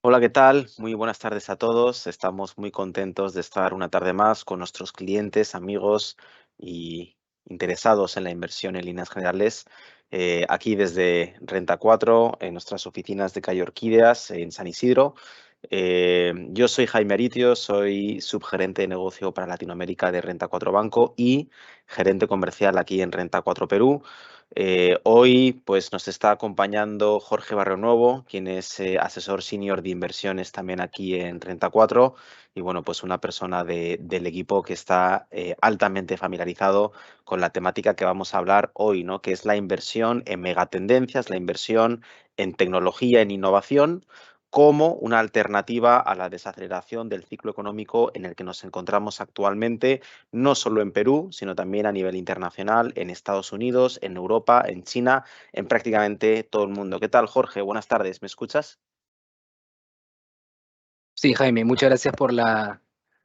Hola, ¿qué tal? Muy buenas tardes a todos. Estamos muy contentos de estar una tarde más con nuestros clientes, amigos y interesados en la inversión en líneas generales. Aquí desde Renta 4, en nuestras oficinas de Calle Orquídeas, en San Isidro. Yo soy Jaime Aritio, soy subgerente de negocio para Latinoamérica de Renta 4 Banco y gerente comercial aquí en Renta 4 Perú. Hoy pues nos está acompañando Jorge Barrionuevo, quien es asesor senior de inversiones también aquí en Renta 4 y bueno, pues una persona del equipo que está altamente familiarizado con la temática que vamos a hablar hoy, ¿no? Que es la inversión en megatendencias, la inversión en tecnología, en innovación como una alternativa a la desaceleración del ciclo económico en el que nos encontramos actualmente, no solo en Perú, sino también a nivel internacional, en Estados Unidos, en Europa, en China, en prácticamente todo el mundo. ¿Qué tal, Jorge? Buenas tardes, ¿me escuchas? Sí, Jaime, muchas gracias por la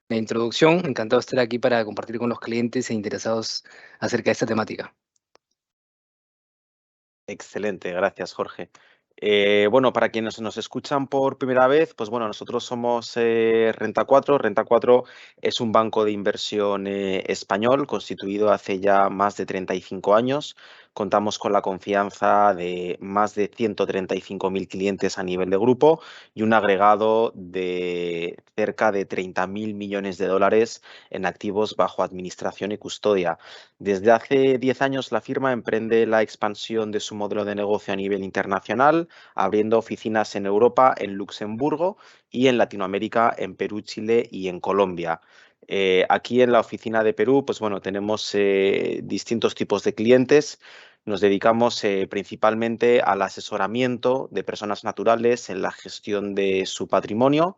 introducción. Encantado de estar aquí para compartir con los clientes e interesados acerca de esta temática. Excelente, gracias, Jorge. Bueno, para quienes nos escuchan por primera vez, pues bueno, nosotros somos Renta 4. Renta 4 es un banco de inversión español constituido hace ya más de 35 años. Contamos con la confianza de más de 135.000 clientes a nivel de grupo y un agregado de cerca de 30.000 millones de dólares en activos bajo administración y custodia. Desde hace 10 años la firma emprende la expansión de su modelo de negocio a nivel internacional, abriendo oficinas en Europa, en Luxemburgo y en Latinoamérica, en Perú, Chile y en Colombia. Aquí en la oficina de Perú, pues bueno, tenemos distintos tipos de clientes. Nos dedicamos principalmente al asesoramiento de personas naturales en la gestión de su patrimonio.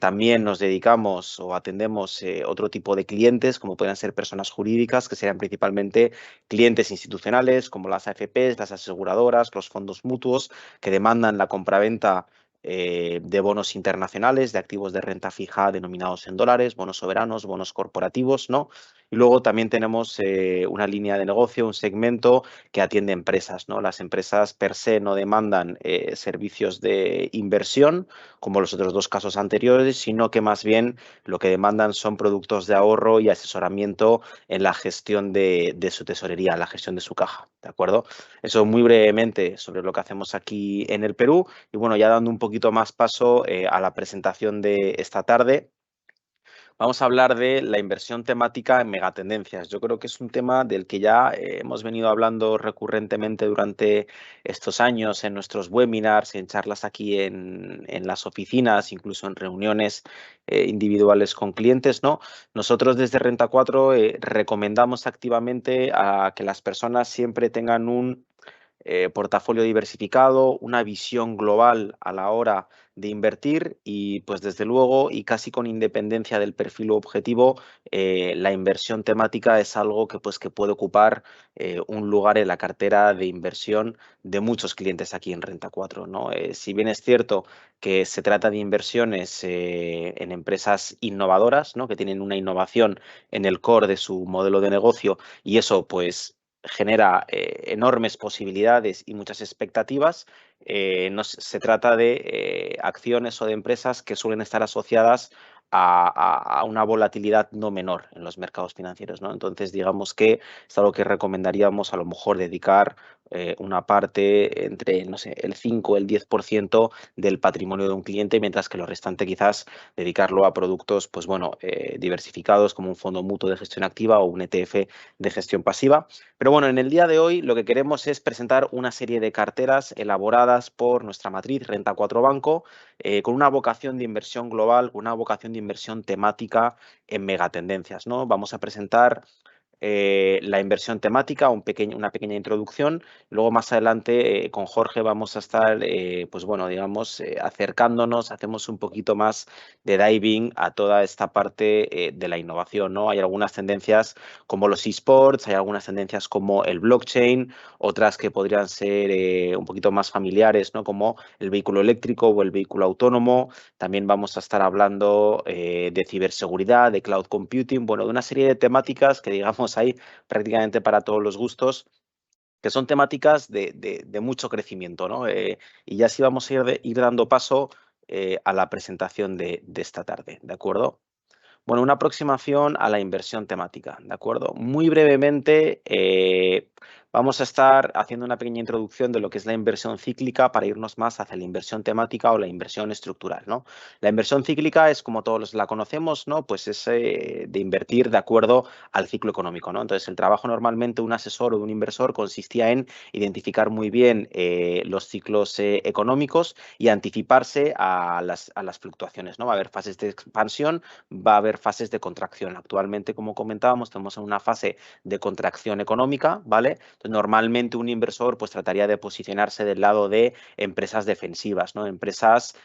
También nos dedicamos o atendemos otro tipo de clientes, como pueden ser personas jurídicas, que serían principalmente clientes institucionales, como las AFPs, las aseguradoras, los fondos mutuos, que demandan la compraventa de bonos internacionales, de activos de renta fija denominados en dólares, bonos soberanos, bonos corporativos, ¿no? Y luego también tenemos una línea de negocio, un segmento que atiende empresas, ¿no? Las empresas per se no demandan servicios de inversión, como los otros dos casos anteriores, sino que más bien lo que demandan son productos de ahorro y asesoramiento en la gestión de su tesorería, la gestión de su caja, ¿de acuerdo? Eso muy brevemente sobre lo que hacemos aquí en el Perú y bueno, ya dando un poquito más paso a la presentación de esta tarde. Vamos a hablar de la inversión temática en megatendencias. Yo creo que es un tema del que ya hemos venido hablando recurrentemente durante estos años en nuestros webinars, en charlas aquí en las oficinas, incluso en reuniones individuales con clientes, ¿no? Nosotros desde Renta 4 recomendamos activamente a que las personas siempre tengan un portafolio diversificado, una visión global a la hora de invertir y pues desde luego y casi con independencia del perfil objetivo, la inversión temática es algo que pues que puede ocupar un lugar en la cartera de inversión de muchos clientes aquí en Renta 4, ¿no? Si bien es cierto que se trata de inversiones en empresas innovadoras, ¿no? Que tienen una innovación en el core de su modelo de negocio y eso pues genera enormes posibilidades y muchas expectativas. Se trata de acciones o de empresas que suelen estar asociadas a una volatilidad no menor en los mercados financieros, ¿no? Entonces, digamos que es algo que recomendaríamos a lo mejor dedicar una parte entre, no sé, el 5 o el 10% del patrimonio de un cliente, mientras que lo restante quizás dedicarlo a productos, pues bueno, diversificados como un fondo mutuo de gestión activa o un ETF de gestión pasiva. Pero bueno, en el día de hoy lo que queremos es presentar una serie de carteras elaboradas por nuestra matriz Renta 4 Banco con una vocación de inversión global, una vocación de inversión temática en megatendencias, ¿no? Vamos a presentar la inversión temática, una pequeña introducción. Luego más adelante con Jorge vamos a estar, pues bueno, digamos, acercándonos, hacemos un poquito más de diving a toda esta parte de la innovación, ¿no? Hay algunas tendencias como los esports, hay algunas tendencias como el blockchain, otras que podrían ser un poquito más familiares, ¿no? Como el vehículo eléctrico o el vehículo autónomo. También vamos a estar hablando de ciberseguridad, de cloud computing, bueno, de una serie de temáticas que digamos hay prácticamente para todos los gustos, que son temáticas de mucho crecimiento, ¿no? Y ya sí vamos a ir dando paso a la presentación de esta tarde, ¿de acuerdo? Bueno, una aproximación a la inversión temática, ¿de acuerdo? Muy brevemente, vamos a estar haciendo una pequeña introducción de lo que es la inversión cíclica para irnos más hacia la inversión temática o la inversión estructural, ¿no? La inversión cíclica es, como todos la conocemos, ¿no? Pues es de invertir de acuerdo al ciclo económico, ¿no? Entonces, el trabajo normalmente de un asesor o de un inversor consistía en identificar muy bien los ciclos económicos y anticiparse a las fluctuaciones, ¿no? Va a haber fases de expansión, va a haber fases de contracción. Actualmente, como comentábamos, estamos en una fase de contracción económica, ¿vale? Entonces, normalmente un inversor pues trataría de posicionarse del lado de empresas defensivas, ¿no? Empresas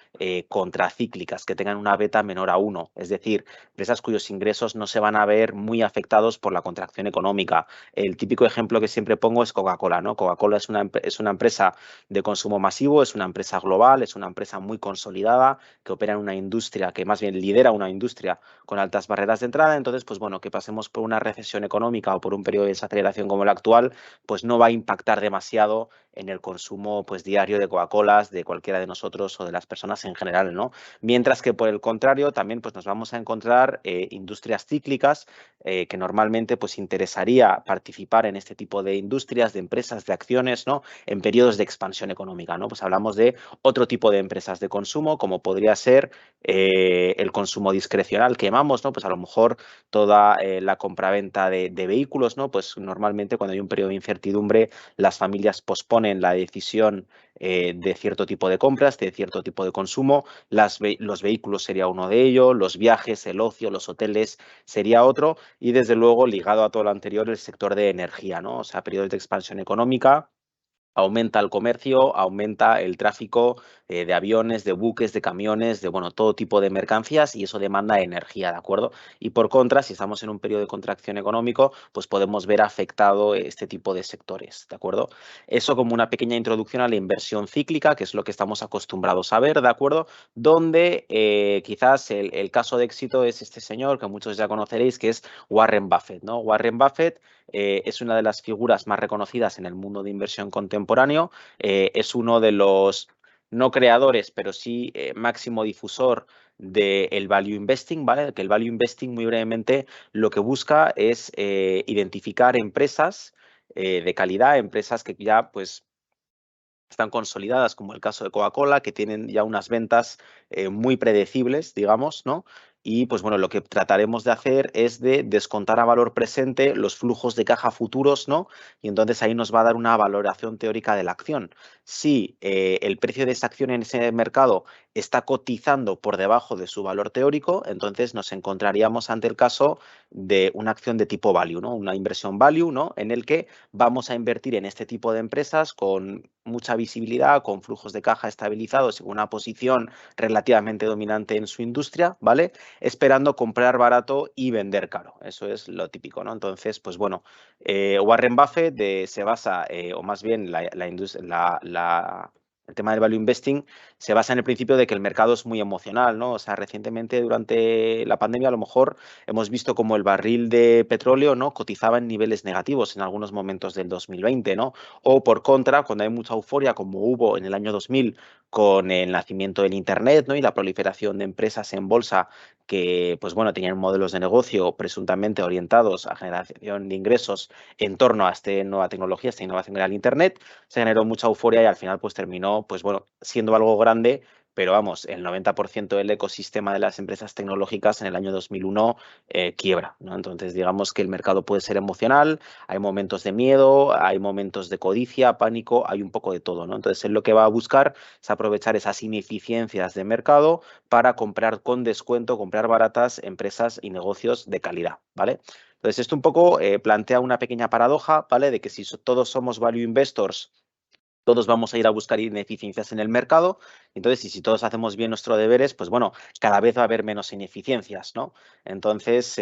contracíclicas que tengan una beta menor a 1, es decir, empresas cuyos ingresos no se van a ver muy afectados por la contracción económica. El típico ejemplo que siempre pongo es Coca-Cola, ¿no? Coca-Cola es una empresa de consumo masivo, es una empresa global, es una empresa muy consolidada que opera en una industria que más bien lidera una industria con altas barreras de entrada. Entonces, pues bueno, que pasemos por una recesión económica o por un periodo de desaceleración como el actual, pues no va a impactar demasiado en el consumo pues diario de Coca-Colas de cualquiera de nosotros o de las personas en general, ¿no? Mientras que por el contrario también pues nos vamos a encontrar industrias cíclicas que normalmente pues interesaría participar en este tipo de industrias, de empresas, de acciones, ¿no? En periodos de expansión económica, ¿no? Pues hablamos de otro tipo de empresas de consumo como podría ser el consumo discrecional que llamamos, ¿no? Pues a lo mejor toda la compraventa de vehículos, ¿no? Pues normalmente cuando hay un periodo de incertidumbre las familias posponen la decisión de cierto tipo de compras, de cierto tipo de consumo. Los vehículos sería uno de ellos, los viajes, el ocio, los hoteles sería otro y desde luego ligado a todo lo anterior el sector de energía, ¿no? O sea, periodos de expansión económica. Aumenta el comercio, aumenta el tráfico de aviones, de buques, de camiones, de bueno, todo tipo de mercancías y eso demanda energía, ¿de acuerdo? Y por contra, si estamos en un periodo de contracción económico, pues podemos ver afectado este tipo de sectores, ¿de acuerdo? Eso como una pequeña introducción a la inversión cíclica, que es lo que estamos acostumbrados a ver, ¿de acuerdo? Donde quizás el caso de éxito es este señor que muchos ya conoceréis, que es Warren Buffett, ¿no? Warren Buffett es una de las figuras más reconocidas en el mundo de inversión contemporáneo, es uno de los no creadores, pero sí máximo difusor del value investing, ¿vale? Que el value investing, muy brevemente, lo que busca es identificar empresas de calidad, empresas que ya, pues, están consolidadas, como el caso de Coca-Cola, que tienen ya unas ventas muy predecibles, digamos, ¿no? Y pues bueno, lo que trataremos de hacer es de descontar a valor presente los flujos de caja futuros, ¿no? Y entonces ahí nos va a dar una valoración teórica de la acción. Si el precio de esa acción en ese mercado está cotizando por debajo de su valor teórico, entonces nos encontraríamos ante el caso de una acción de tipo value, ¿no? Una inversión value, ¿no? En el que vamos a invertir en este tipo de empresas con mucha visibilidad, con flujos de caja estabilizados y una posición relativamente dominante en su industria, ¿vale? Esperando comprar barato y vender caro. Eso es lo típico, ¿no? Entonces, pues bueno, Warren Buffett se basa, o más bien el tema del value investing se basa en el principio de que el mercado es muy emocional, ¿no? O sea, recientemente durante la pandemia a lo mejor hemos visto como el barril de petróleo, ¿no? Cotizaba en niveles negativos en algunos momentos del 2020, ¿no? O por contra, cuando hay mucha euforia, como hubo en el año 2000 con el nacimiento del Internet, ¿no? Y la proliferación de empresas en bolsa que, pues bueno, tenían modelos de negocio presuntamente orientados a generación de ingresos en torno a esta nueva tecnología, esta innovación que era el Internet, se generó mucha euforia y al final pues terminó, pues bueno, siendo algo grande, pero vamos, el 90% del ecosistema de las empresas tecnológicas en el año 2001 quiebra, ¿no? Entonces, digamos que el mercado puede ser emocional, hay momentos de miedo, hay momentos de codicia, pánico, hay un poco de todo, ¿no? Entonces, él lo que va a buscar es aprovechar esas ineficiencias de mercado para comprar con descuento, comprar baratas empresas y negocios de calidad, ¿vale? Entonces, esto un poco plantea una pequeña paradoja, ¿vale? De que si todos somos value investors, todos vamos a ir a buscar ineficiencias en el mercado. Entonces, y si todos hacemos bien nuestros deberes, pues bueno, cada vez va a haber menos ineficiencias, ¿no? Entonces,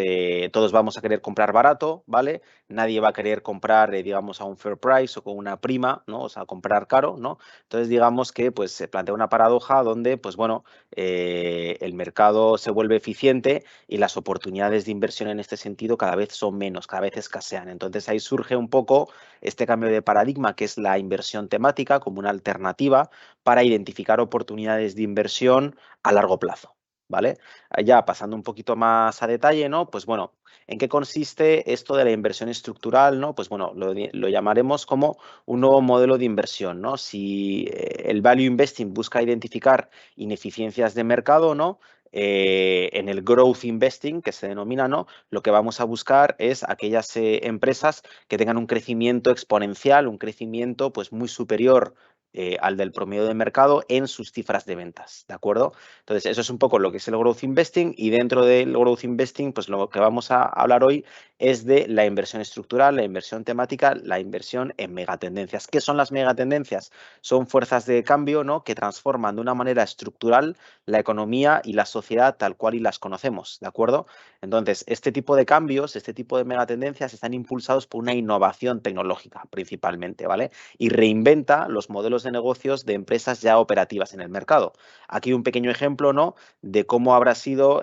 todos vamos a querer comprar barato, ¿vale? Nadie va a querer comprar, digamos, a un fair price o con una prima, ¿no? O sea, comprar caro, ¿no? Entonces, digamos que pues se plantea una paradoja donde, pues bueno, el mercado se vuelve eficiente y las oportunidades de inversión en este sentido cada vez son menos, cada vez escasean. Entonces, ahí surge un poco este cambio de paradigma que es la inversión temática como una alternativa para identificar oportunidades de inversión a largo plazo, ¿vale? Ya pasando un poquito más a detalle, ¿no? Pues bueno, ¿en qué consiste esto de la inversión estructural, ¿no? Pues bueno, lo llamaremos como un nuevo modelo de inversión, ¿no? Si el value investing busca identificar ineficiencias de mercado, ¿no? En el growth investing, que se denomina, ¿no? Lo que vamos a buscar es aquellas empresas que tengan un crecimiento exponencial, un crecimiento pues muy superior al del promedio de mercado en sus cifras de ventas, ¿de acuerdo? Entonces, eso es un poco lo que es el growth investing, y dentro del growth investing, pues lo que vamos a hablar hoy es de la inversión estructural, la inversión temática, la inversión en megatendencias. ¿Qué son las megatendencias? Son fuerzas de cambio, ¿no? Que transforman de una manera estructural la economía y la sociedad tal cual y las conocemos, ¿de acuerdo? Entonces, este tipo de cambios, este tipo de megatendencias están impulsados por una innovación tecnológica principalmente, ¿vale? Y reinventa los modelos de negocios de empresas ya operativas en el mercado. Aquí un pequeño ejemplo, ¿no? De cómo habrá sido,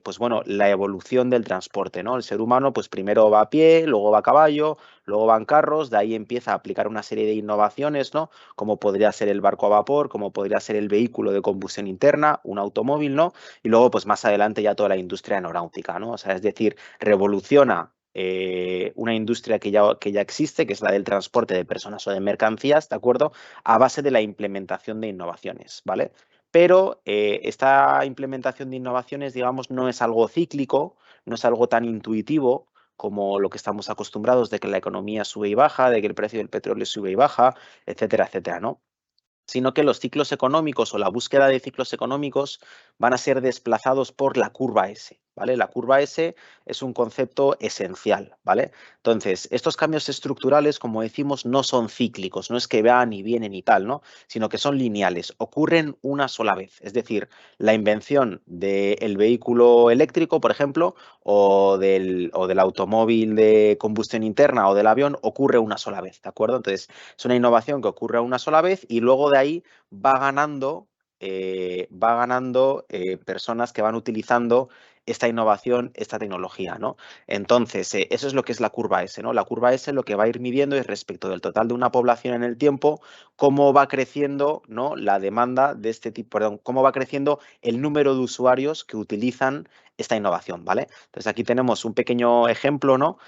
pues bueno, la evolución del transporte, ¿no? El ser humano, pues primero va a pie, luego va a caballo, luego van carros, de ahí empieza a aplicar una serie de innovaciones, ¿no? Como podría ser el barco a vapor, como podría ser el vehículo de combustión interna, un automóvil, ¿no? Y luego, pues más adelante ya toda la industria aeronáutica, ¿no? O sea, es decir, revoluciona una industria que ya existe, que es la del transporte de personas o de mercancías, ¿de acuerdo? A base de la implementación de innovaciones, ¿vale? Pero esta implementación de innovaciones, digamos, no es algo cíclico, no es algo tan intuitivo como lo que estamos acostumbrados de que la economía sube y baja, de que el precio del petróleo sube y baja, etcétera, etcétera, ¿no? Sino que los ciclos económicos o la búsqueda de ciclos económicos van a ser desplazados por la curva S, ¿vale? La curva S es un concepto esencial, ¿vale? Entonces, estos cambios estructurales, como decimos, no son cíclicos, no es que van y vienen y tal, ¿no? Sino que son lineales, ocurren una sola vez. Es decir, la invención del vehículo eléctrico, por ejemplo, o del automóvil de combustión interna o del avión ocurre una sola vez, ¿de acuerdo? Entonces, es una innovación que ocurre una sola vez y luego de ahí va ganando personas que van utilizando esta innovación, esta tecnología, ¿no? Entonces, eso es lo que es la curva S, ¿no? La curva S lo que va a ir midiendo es respecto del total de una población en el tiempo, cómo va creciendo, ¿no? La demanda de este tipo, perdón, cómo va creciendo el número de usuarios que utilizan esta innovación, ¿vale? Entonces, aquí tenemos un pequeño ejemplo, ¿no?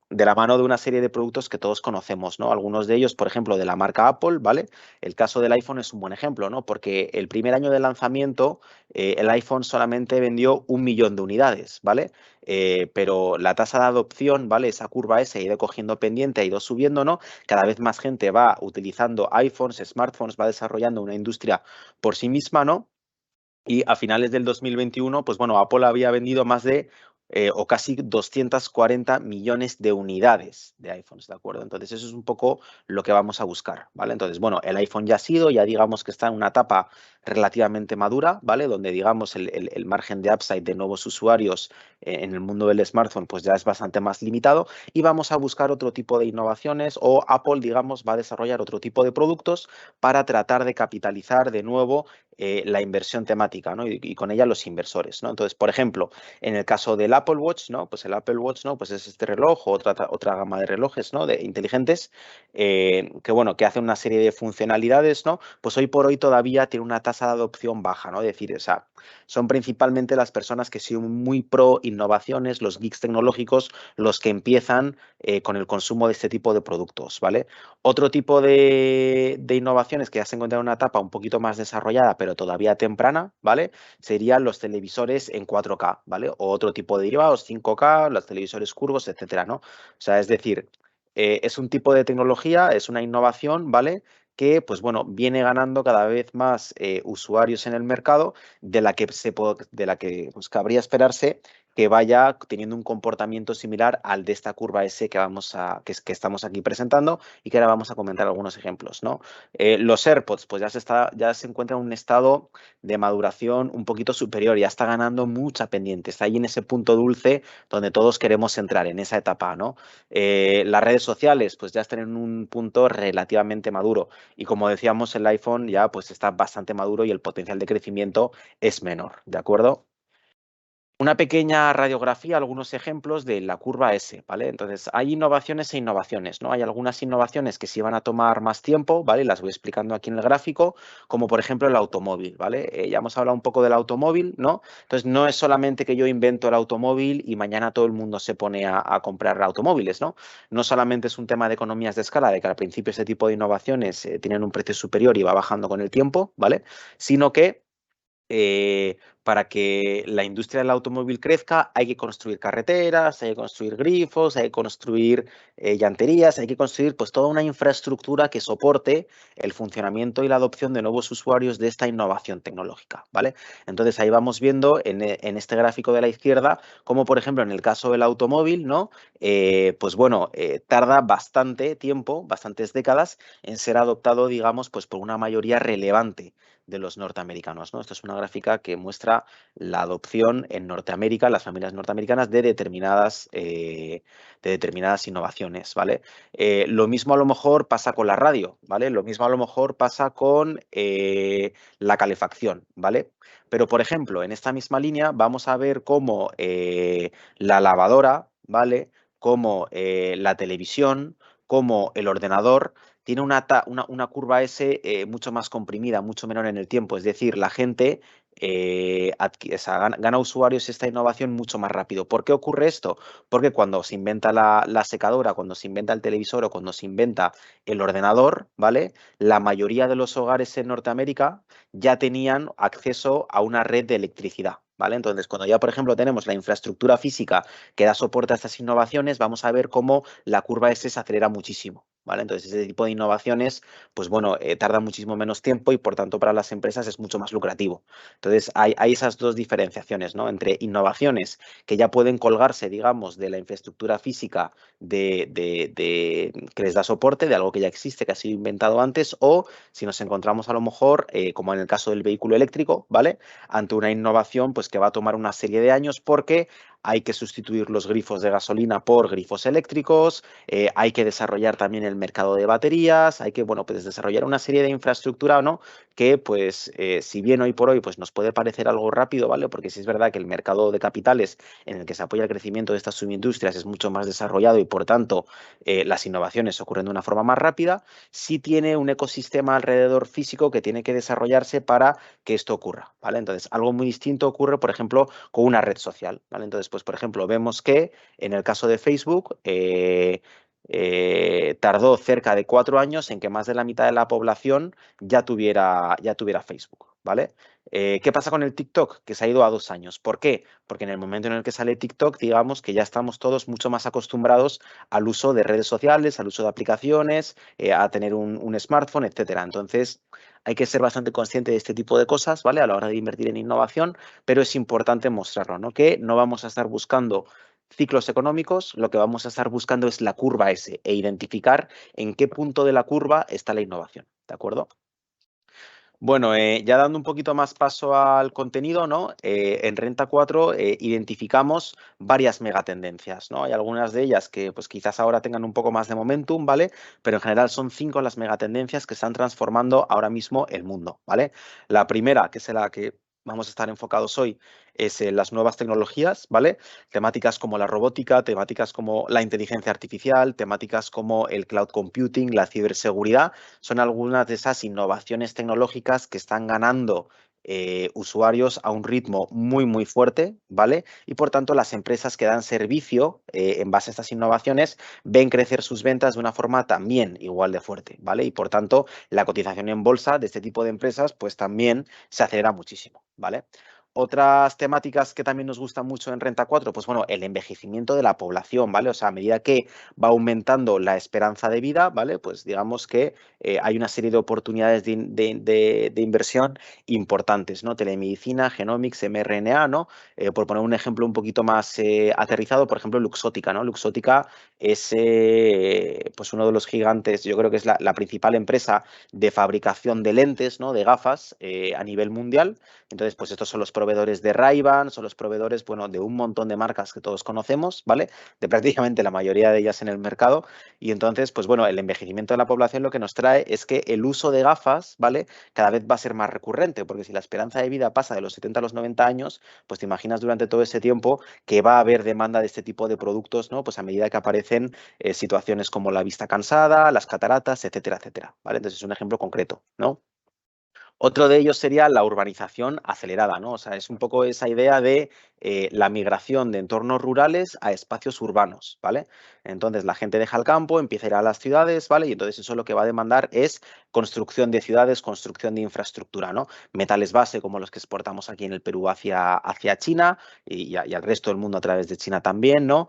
De la mano de una serie de productos que todos conocemos, ¿no? Algunos de ellos, por ejemplo, de la marca Apple, ¿vale? El caso del iPhone es un buen ejemplo, ¿no? Porque el primer año de lanzamiento, el iPhone solamente vendió 1 millón de unidades, ¿vale? Pero la tasa de adopción, ¿vale? Esa curva S ha ido cogiendo pendiente, ha ido subiendo, ¿no? Cada vez más gente va utilizando iPhones, smartphones, va desarrollando una industria por sí misma, ¿no? Y a finales del 2021, pues bueno, Apple había vendido más de o casi 240 millones de unidades de iPhones, ¿de acuerdo? Entonces eso es un poco lo que vamos a buscar, ¿vale? Entonces, bueno, el iPhone ya ha sido, ya digamos que está en una etapa relativamente madura, ¿vale? Donde digamos el margen de upside de nuevos usuarios en el mundo del smartphone pues ya es bastante más limitado, y vamos a buscar otro tipo de innovaciones, o Apple, digamos, va a desarrollar otro tipo de productos para tratar de capitalizar de nuevo la inversión temática, ¿no? Y con ella los inversores, ¿no? Entonces, por ejemplo, en el caso del Apple Watch, ¿no? Pues el Apple Watch, ¿no? Pues es este reloj o otra gama de relojes, ¿no? De inteligentes, que bueno, que hacen una serie de funcionalidades, ¿no? Pues hoy por hoy todavía tiene una tasa de adopción baja, ¿no? Es decir, o sea, son principalmente las personas que son muy pro innovaciones, los geeks tecnológicos, los que empiezan con el consumo de este tipo de productos, ¿vale? Otro tipo de innovaciones que ya se encuentran en una etapa un poquito más desarrollada, pero todavía temprana, ¿vale? Serían los televisores en 4K, ¿vale? O otro tipo de derivados, 5K, los televisores curvos, etcétera, ¿no? O sea, es decir, es un tipo de tecnología, es una innovación, ¿vale? Que, pues bueno, viene ganando cada vez más usuarios en el mercado, de la que pues, cabría esperarse que vaya teniendo un comportamiento similar al de esta curva S que estamos aquí presentando, y que ahora vamos a comentar algunos ejemplos, ¿no? Los AirPods, pues ya se encuentra en un estado de maduración un poquito superior, ya está ganando mucha pendiente, está ahí en ese punto dulce donde todos queremos entrar, en esa etapa, ¿no? Las redes sociales, pues ya están en un punto relativamente maduro, y como decíamos, el iPhone ya pues está bastante maduro y el potencial de crecimiento es menor, ¿de acuerdo? Una pequeña radiografía, algunos ejemplos de la curva S, ¿vale? Entonces, hay innovaciones e innovaciones, ¿no? Hay algunas innovaciones que sí van a tomar más tiempo, ¿vale? Las voy explicando aquí en el gráfico, como por ejemplo el automóvil, ¿vale? Ya hemos hablado un poco del automóvil, ¿no? Entonces, no es solamente que yo invento el automóvil y mañana todo el mundo se pone a comprar automóviles, ¿no? No solamente es un tema de economías de escala, de que al principio este tipo de innovaciones tienen un precio superior y va bajando con el tiempo, ¿vale? Sino que para que la industria del automóvil crezca, hay que construir carreteras, hay que construir grifos, hay que construir llanterías, hay que construir pues toda una infraestructura que soporte el funcionamiento y la adopción de nuevos usuarios de esta innovación tecnológica, ¿vale? Entonces ahí vamos viendo en este gráfico de la izquierda, como por ejemplo en el caso del automóvil, ¿no? Pues bueno, tarda bastante tiempo, bastantes décadas en ser adoptado, digamos, pues por una mayoría relevante de los norteamericanos, ¿no? Esto es una gráfica que muestra la adopción en Norteamérica, las familias norteamericanas, de determinadas innovaciones, ¿vale? Lo mismo a lo mejor pasa con la radio, ¿vale? Lo mismo a lo mejor pasa con la calefacción, ¿vale? Pero, por ejemplo, en esta misma línea vamos a ver cómo la lavadora, ¿vale? Cómo la televisión, cómo el ordenador tiene una curva S mucho más comprimida, mucho menor en el tiempo. Es decir, la gente o sea, gana usuarios esta innovación mucho más rápido. ¿Por qué ocurre esto? Porque cuando se inventa la secadora, cuando se inventa el televisor o cuando se inventa el ordenador, ¿vale? La mayoría de los hogares en Norteamérica ya tenían acceso a una red de electricidad. ¿Vale? Entonces, cuando ya, por ejemplo, tenemos la infraestructura física que da soporte a estas innovaciones, vamos a ver cómo la curva S se acelera muchísimo. ¿Vale? Entonces, ese tipo de innovaciones, pues bueno, tardan muchísimo menos tiempo y por tanto para las empresas es mucho más lucrativo. Entonces, hay esas dos diferenciaciones, ¿no? Entre innovaciones que ya pueden colgarse, digamos, de la infraestructura física que les da soporte, de algo que ya existe, que ha sido inventado antes, o si nos encontramos a lo mejor, como en el caso del vehículo eléctrico, ¿vale? Ante una innovación, pues que va a tomar una serie de años porque hay que sustituir los grifos de gasolina por grifos eléctricos, hay que desarrollar también el mercado de baterías, hay que, bueno, pues desarrollar una serie de infraestructura, ¿no? Que, pues, si bien hoy por hoy, pues nos puede parecer algo rápido, ¿vale? Porque sí es verdad que el mercado de capitales en el que se apoya el crecimiento de estas subindustrias es mucho más desarrollado y, por tanto, las innovaciones ocurren de una forma más rápida, sí tiene un ecosistema alrededor físico que tiene que desarrollarse para que esto ocurra, ¿vale? Entonces, algo muy distinto ocurre, por ejemplo, con una red social, ¿vale? Entonces, pues, por ejemplo, vemos que en el caso de Facebook, tardó cerca de 4 años en que más de la mitad de la población ya tuviera Facebook, ¿vale? ¿Qué pasa con el TikTok? Que se ha ido a 2 años. ¿Por qué? Porque en el momento en el que sale TikTok, digamos que ya estamos todos mucho más acostumbrados al uso de redes sociales, al uso de aplicaciones, a tener un smartphone, etcétera. Entonces, hay que ser bastante consciente de este tipo de cosas, ¿vale? A la hora de invertir en innovación, pero es importante mostrarlo, ¿no? Que no vamos a estar buscando ciclos económicos, lo que vamos a estar buscando es la curva S e identificar en qué punto de la curva está la innovación, ¿de acuerdo? Bueno, ya dando un poquito más paso al contenido, ¿no? En Renta 4 identificamos varias megatendencias, ¿no? Hay algunas de ellas que pues quizás ahora tengan un poco más de momentum, ¿vale? Pero en general son 5 las megatendencias que están transformando ahora mismo el mundo, ¿vale? La primera, que es la que vamos a estar enfocados hoy, es las nuevas tecnologías, ¿vale? Temáticas como la robótica, temáticas como la inteligencia artificial, temáticas como el cloud computing, la ciberseguridad, son algunas de esas innovaciones tecnológicas que están ganando usuarios a un ritmo muy, muy fuerte, ¿vale? Y por tanto, las empresas que dan servicio en base a estas innovaciones ven crecer sus ventas de una forma también igual de fuerte, ¿vale? Y por tanto, la cotización en bolsa de este tipo de empresas, pues también se acelera muchísimo, ¿vale? Otras temáticas que también nos gustan mucho en Renta 4, pues bueno, el envejecimiento de la población, ¿vale? O sea, a medida que va aumentando la esperanza de vida, ¿vale? Pues digamos que hay una serie de oportunidades de inversión importantes, ¿no? Telemedicina, genomics, mRNA, ¿no? Por poner un ejemplo un poquito más aterrizado, por ejemplo, Luxótica, ¿no? Luxótica es, pues uno de los gigantes, yo creo que es la principal empresa de fabricación de lentes, ¿no? De gafas a nivel mundial. Entonces, pues estos son los proveedores de Ray-Ban, son los proveedores, bueno, de un montón de marcas que todos conocemos, ¿vale? De prácticamente la mayoría de ellas en el mercado. Y entonces, pues bueno, el envejecimiento de la población lo que nos trae es que el uso de gafas, ¿vale? Cada vez va a ser más recurrente, porque si la esperanza de vida pasa de los 70 a los 90 años, pues te imaginas durante todo ese tiempo que va a haber demanda de este tipo de productos, ¿no? Pues a medida que aparecen situaciones como la vista cansada, las cataratas, etcétera, etcétera, ¿vale? Entonces es un ejemplo concreto, ¿no? Otro de ellos sería la urbanización acelerada, ¿no? O sea, es un poco esa idea de la migración de entornos rurales a espacios urbanos, ¿vale? Entonces la gente deja el campo, empieza a ir a las ciudades, ¿vale? Y entonces eso lo que va a demandar es construcción de ciudades, construcción de infraestructura, ¿no? Metales base como los que exportamos aquí en el Perú hacia China y al resto del mundo a través de China también, ¿no?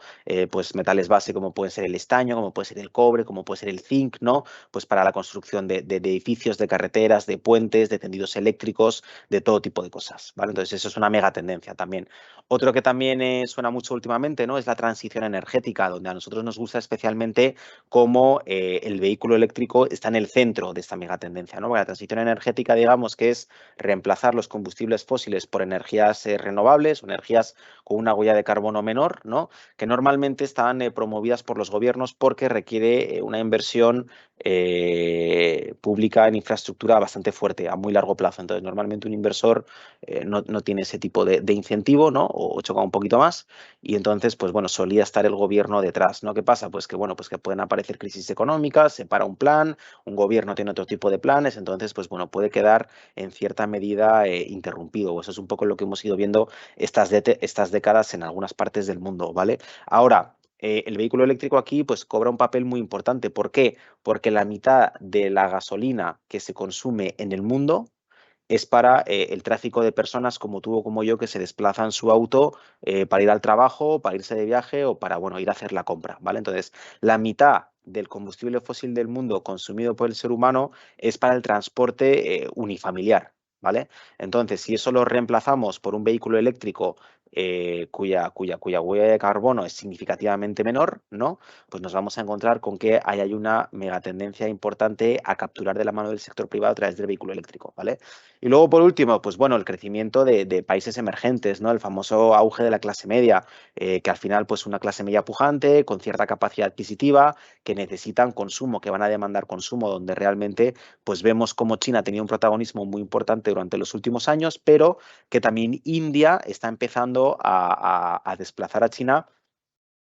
Pues metales base como puede ser el estaño, como puede ser el cobre, como puede ser el zinc, ¿no? Pues para la construcción de edificios, de carreteras, de puentes, de tendidos eléctricos, de todo tipo de cosas, ¿vale? Entonces eso es una mega tendencia también. Otro que también suena mucho últimamente, ¿no? Es la transición energética, donde a nosotros nos gusta especialmente cómo el vehículo eléctrico está en el centro de esta mega tendencia, ¿no? Porque la transición energética, digamos, que es reemplazar los combustibles fósiles por energías renovables, o energías con una huella de carbono menor, ¿no? Que normalmente están promovidas por los gobiernos porque requiere una inversión pública en infraestructura bastante fuerte a muy largo plazo. Entonces, normalmente un inversor no tiene ese tipo de incentivo, ¿no? O choca un poquito más. Y entonces, pues bueno, solía estar el gobierno detrás, ¿no? ¿Qué pasa? Pues que bueno, pues que pueden aparecer crisis económicas, se para un plan, un gobierno tiene otro tipo de planes, entonces, pues bueno, puede quedar en cierta medida interrumpido. Eso es un poco lo que hemos ido viendo estas décadas en algunas partes del mundo, ¿vale? Ahora, el vehículo eléctrico aquí pues cobra un papel muy importante. ¿Por qué? Porque la mitad de la gasolina que se consume en el mundo es para el tráfico de personas como tú o como yo que se desplazan en su auto para ir al trabajo, para irse de viaje o para, bueno, ir a hacer la compra, ¿vale? Entonces, la mitad del combustible fósil del mundo consumido por el ser humano es para el transporte unifamiliar, ¿vale? Entonces, si eso lo reemplazamos por un vehículo eléctrico cuya huella de carbono es significativamente menor, ¿no? Pues nos vamos a encontrar con que ahí hay una megatendencia importante a capturar de la mano del sector privado a través del vehículo eléctrico, ¿vale? Y luego, por último, pues bueno, el crecimiento de países emergentes, ¿no? El famoso auge de la clase media, que al final, pues una clase media pujante, con cierta capacidad adquisitiva, que necesitan consumo, que van a demandar consumo, donde realmente, pues vemos cómo China ha tenido un protagonismo muy importante durante los últimos años, pero que también India está empezando a desplazar a China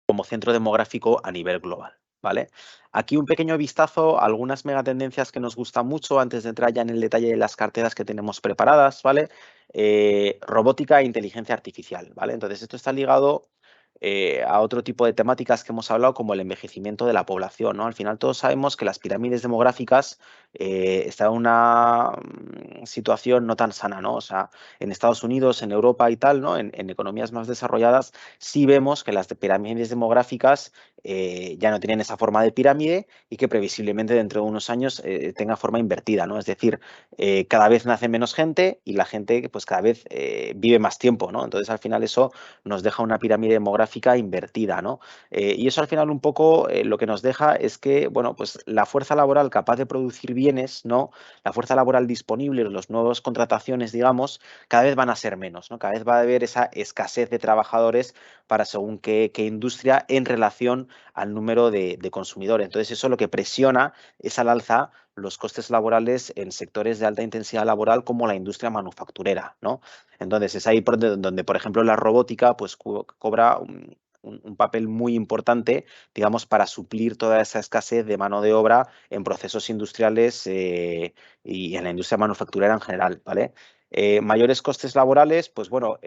como centro demográfico a nivel global, ¿vale? Aquí un pequeño vistazo a algunas megatendencias que nos gustan mucho antes de entrar ya en el detalle de las carteras que tenemos preparadas, ¿vale? Robótica e inteligencia artificial, ¿vale? Entonces esto está ligado a otro tipo de temáticas que hemos hablado como el envejecimiento de la población, ¿no? Al final todos sabemos que las pirámides demográficas están en una situación no tan sana, ¿no? O sea, en Estados Unidos, en Europa y tal, ¿no? En economías más desarrolladas sí vemos que las pirámides demográficas ya no tienen esa forma de pirámide y que previsiblemente dentro de unos años tenga forma invertida, ¿no? Es decir, cada vez nace menos gente y la gente pues cada vez vive más tiempo, ¿no? Entonces al final eso nos deja una pirámide demográfica invertida, ¿no? Y eso al final un poco lo que nos deja es que, bueno, pues la fuerza laboral capaz de producir bienes, ¿no? La fuerza laboral disponible, las nuevas contrataciones, digamos, cada vez van a ser menos, ¿no? Cada vez va a haber esa escasez de trabajadores para según qué industria en relación al número de consumidores. Entonces eso lo que presiona es al alza los costes laborales en sectores de alta intensidad laboral como la industria manufacturera, ¿no? Entonces es ahí donde, por ejemplo, la robótica pues cobra un papel muy importante, digamos, para suplir toda esa escasez de mano de obra en procesos industriales y en la industria manufacturera en general, ¿vale? Mayores costes laborales, pues bueno,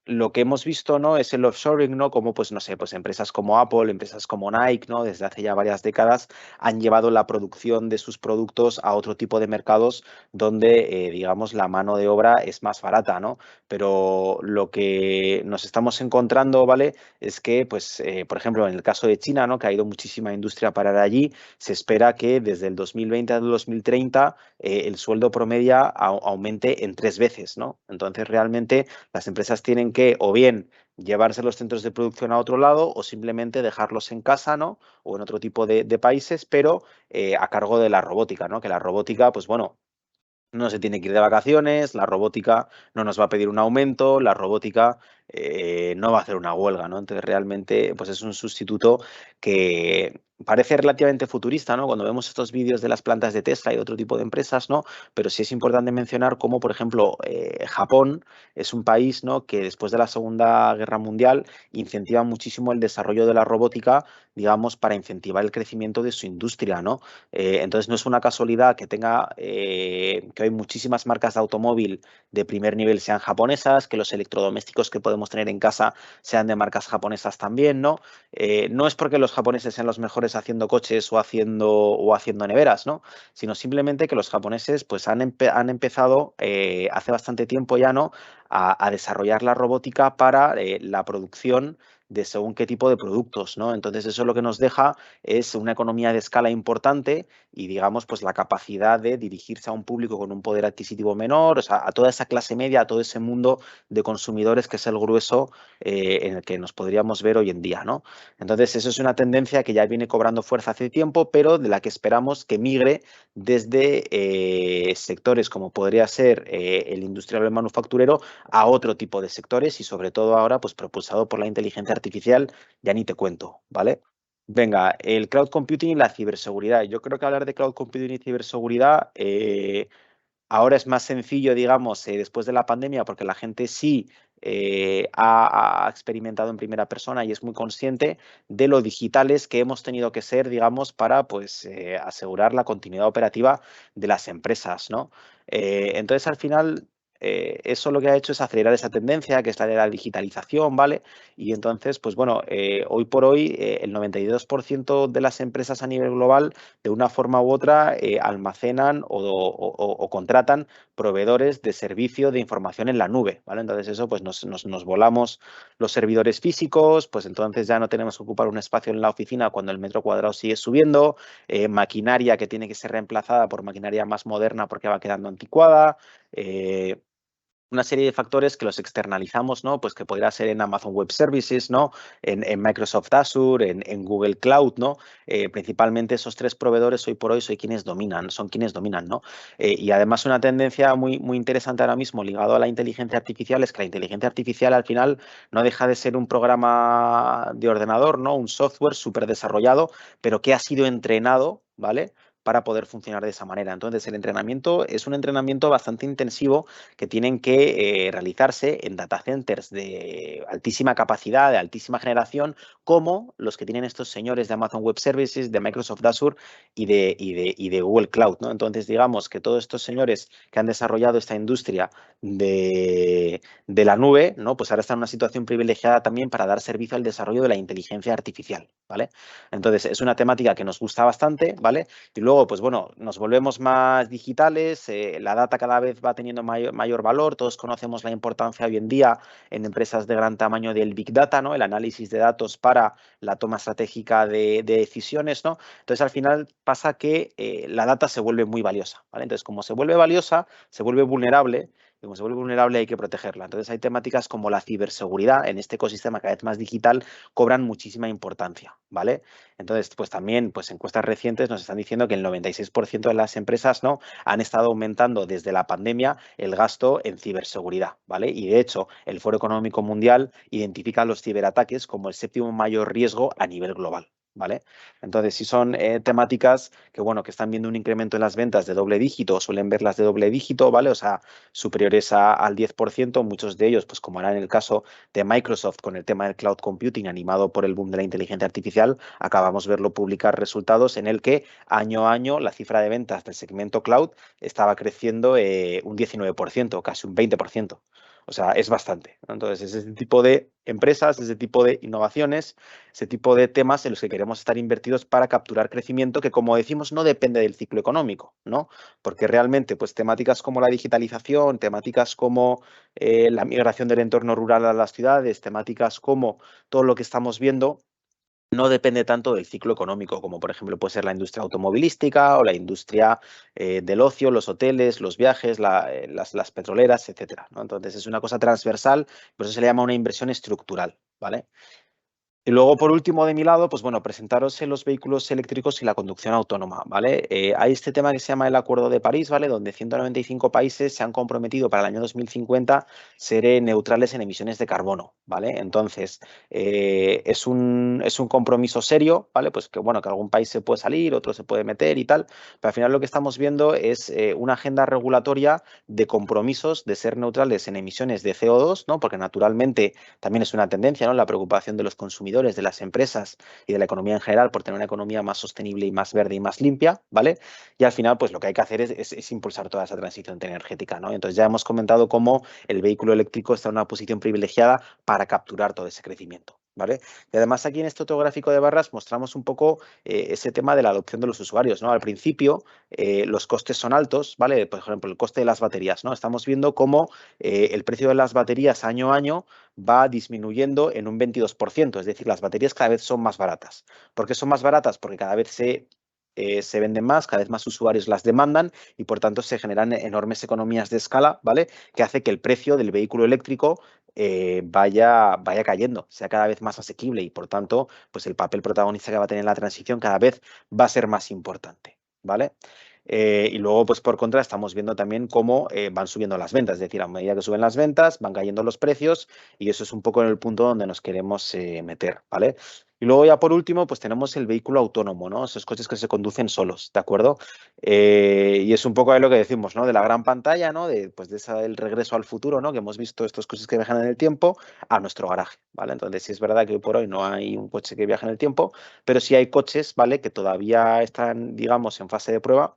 lo que hemos visto, ¿no? Es el offshoring, ¿no? Como, pues, no sé, pues empresas como Apple, empresas como Nike, ¿no? Desde hace ya varias décadas han llevado la producción de sus productos a otro tipo de mercados donde, digamos, la mano de obra es más barata, ¿no? Pero lo que nos estamos encontrando, ¿vale? Es que, pues, por ejemplo, en el caso de China, ¿no? Que ha ido muchísima industria a parar allí, se espera que desde el 2020 al 2030 el sueldo promedio aumente en 3 veces, ¿no? Entonces, realmente las empresas tienen tienen que o bien llevarse los centros de producción a otro lado o simplemente dejarlos en casa, ¿no? O en otro tipo de países, pero a cargo de la robótica, ¿no? Que la robótica, pues bueno, no se tiene que ir de vacaciones, la robótica no nos va a pedir un aumento, la robótica no va a hacer una huelga, ¿no? Entonces realmente pues es un sustituto que parece relativamente futurista, ¿no? Cuando vemos estos vídeos de las plantas de Tesla y otro tipo de empresas, ¿no? Pero sí es importante mencionar cómo, por ejemplo, Japón es un país, ¿no? Que después de la Segunda Guerra Mundial incentiva muchísimo el desarrollo de la robótica, digamos, para incentivar el crecimiento de su industria, ¿no? Entonces no es una casualidad que tenga que hay muchísimas marcas de automóvil de primer nivel sean japonesas, que los electrodomésticos que podemos tener en casa sean de marcas japonesas también, ¿no? No es porque los japoneses sean los mejores haciendo coches o haciendo neveras, ¿no? Sino simplemente que los japoneses pues han empezado hace bastante tiempo ya, ¿no? A desarrollar la robótica para la producción de según qué tipo de productos, ¿no? Entonces eso lo que nos deja es una economía de escala importante y digamos pues la capacidad de dirigirse a un público con un poder adquisitivo menor, o sea, a toda esa clase media, a todo ese mundo de consumidores que es el grueso en el que nos podríamos ver hoy en día, ¿no? Entonces eso es una tendencia que ya viene cobrando fuerza hace tiempo, pero de la que esperamos que migre desde sectores como podría ser el industrial o el manufacturero a otro tipo de sectores y sobre todo ahora pues propulsado por la inteligencia artificial, ya ni te cuento, ¿vale? Venga, el cloud computing y la ciberseguridad. Yo creo que hablar de cloud computing y ciberseguridad ahora es más sencillo, digamos, después de la pandemia, porque la gente sí ha experimentado en primera persona y es muy consciente de lo digitales que hemos tenido que ser, digamos, para pues, asegurar la continuidad operativa de las empresas, ¿no? Entonces, al final, eso lo que ha hecho es acelerar esa tendencia, que es la de la digitalización, ¿vale? Y entonces, pues bueno, hoy por hoy, el 92% de las empresas a nivel global de una forma u otra almacenan o contratan proveedores de servicio de información en la nube, ¿vale? Entonces eso pues nos volamos los servidores físicos, pues entonces ya no tenemos que ocupar un espacio en la oficina cuando el metro cuadrado sigue subiendo, maquinaria que tiene que ser reemplazada por maquinaria más moderna porque va quedando anticuada, una serie de factores que los externalizamos, ¿no? Pues que podría ser en Amazon Web Services, ¿no? En Microsoft Azure, en Google Cloud, ¿no? Principalmente esos tres proveedores hoy por hoy son quienes dominan, ¿no? Y además una tendencia muy interesante ahora mismo ligado a la inteligencia artificial es que la inteligencia artificial al final no deja de ser un programa de ordenador, ¿no? Un software súper desarrollado, pero que ha sido entrenado, ¿vale? Para poder funcionar de esa manera. Entonces, el entrenamiento es un entrenamiento bastante intensivo que tienen que realizarse en data centers de altísima capacidad, de altísima generación, como los que tienen estos señores de Amazon Web Services, de Microsoft Azure y de Google Cloud, ¿no? Entonces, digamos que todos estos señores que han desarrollado esta industria de la nube, ¿no? Pues ahora están en una situación privilegiada también para dar servicio al desarrollo de la inteligencia artificial, ¿vale? Entonces, es una temática que nos gusta bastante, ¿vale? Y luego, pues bueno, nos volvemos más digitales, la data cada vez va teniendo mayor valor, todos conocemos la importancia hoy en día en empresas de gran tamaño del Big Data, ¿no? El análisis de datos para la toma estratégica de decisiones, ¿no? Entonces, al final pasa que la data se vuelve muy valiosa, ¿vale? Entonces, como se vuelve valiosa, se vuelve vulnerable, y como se vuelve vulnerable hay que protegerla. Entonces, hay temáticas como la ciberseguridad en este ecosistema cada vez más digital cobran muchísima importancia, ¿vale? Entonces, pues también pues encuestas recientes nos están diciendo que el 96% de las empresas, ¿no? Han estado aumentando desde la pandemia el gasto en ciberseguridad, ¿vale? Y de hecho, el Foro Económico Mundial identifica los ciberataques como el séptimo mayor riesgo a nivel global, ¿vale? Entonces, si son temáticas que, bueno, que están viendo un incremento en las ventas de doble dígito, suelen verlas de doble dígito, ¿vale? O sea, superiores al 10%, muchos de ellos, pues como era en el caso de Microsoft con el tema del cloud computing animado por el boom de la inteligencia artificial, acabamos de verlo publicar resultados en el que año a año la cifra de ventas del segmento cloud estaba creciendo un 19%, casi un 20%. O sea, es bastante, ¿no? Entonces, es ese tipo de empresas, ese tipo de innovaciones, ese tipo de temas en los que queremos estar invertidos para capturar crecimiento que, como decimos, no depende del ciclo económico, ¿no? Porque realmente, pues temáticas como la digitalización, temáticas como la migración del entorno rural a las ciudades, temáticas como todo lo que estamos viendo no depende tanto del ciclo económico, como por ejemplo puede ser la industria automovilística o la industria del ocio, los hoteles, los viajes, las petroleras, etcétera, ¿no? Entonces es una cosa transversal, por eso se le llama una inversión estructural, ¿vale? Y luego, por último, de mi lado, pues bueno, presentaros los vehículos eléctricos y la conducción autónoma, ¿vale? Hay este tema que se llama el Acuerdo de París, ¿vale? Donde 195 países se han comprometido para el año 2050 ser neutrales en emisiones de carbono, ¿vale? Entonces, es un compromiso serio, ¿vale? Pues que, bueno, que algún país se puede salir, otro se puede meter y tal, pero al final lo que estamos viendo es una agenda regulatoria de compromisos de ser neutrales en emisiones de CO2, ¿no? Porque naturalmente también es una tendencia, ¿no? La preocupación de los consumidores, de las empresas y de la economía en general por tener una economía más sostenible y más verde y más limpia, ¿vale? Y al final, pues lo que hay que hacer es impulsar toda esa transición energética, ¿no? Entonces ya hemos comentado cómo el vehículo eléctrico está en una posición privilegiada para capturar todo ese crecimiento, ¿vale? Y además aquí en este otro gráfico de barras mostramos un poco ese tema de la adopción de los usuarios, ¿no? Al principio los costes son altos, ¿vale? Por ejemplo, el coste de las baterías, ¿no? Estamos viendo cómo el precio de las baterías año a año va disminuyendo en un 22%, es decir, las baterías cada vez son más baratas. ¿Por qué son más baratas? Porque cada vez se venden más, cada vez más usuarios las demandan y por tanto se generan enormes economías de escala, ¿vale? Que hace que el precio del vehículo eléctrico vaya cayendo, sea cada vez más asequible y por tanto, pues el papel protagonista que va a tener la transición cada vez va a ser más importante, ¿vale? Y luego, pues por contra, estamos viendo también cómo van subiendo las ventas, es decir, a medida que suben las ventas, van cayendo los precios y eso es un poco en el punto donde nos queremos meter, ¿vale? Y luego ya por último, pues tenemos el vehículo autónomo, ¿no? Esos coches que se conducen solos, ¿de acuerdo? Y es un poco de lo que decimos, ¿no? De la gran pantalla, ¿no? Pues de esa del regreso al futuro, ¿no? Que hemos visto estos coches que viajan en el tiempo a nuestro garaje, ¿vale? Entonces sí es verdad que hoy por hoy no hay un coche que viaje en el tiempo, pero sí hay coches, ¿vale? Que todavía están, digamos, en fase de prueba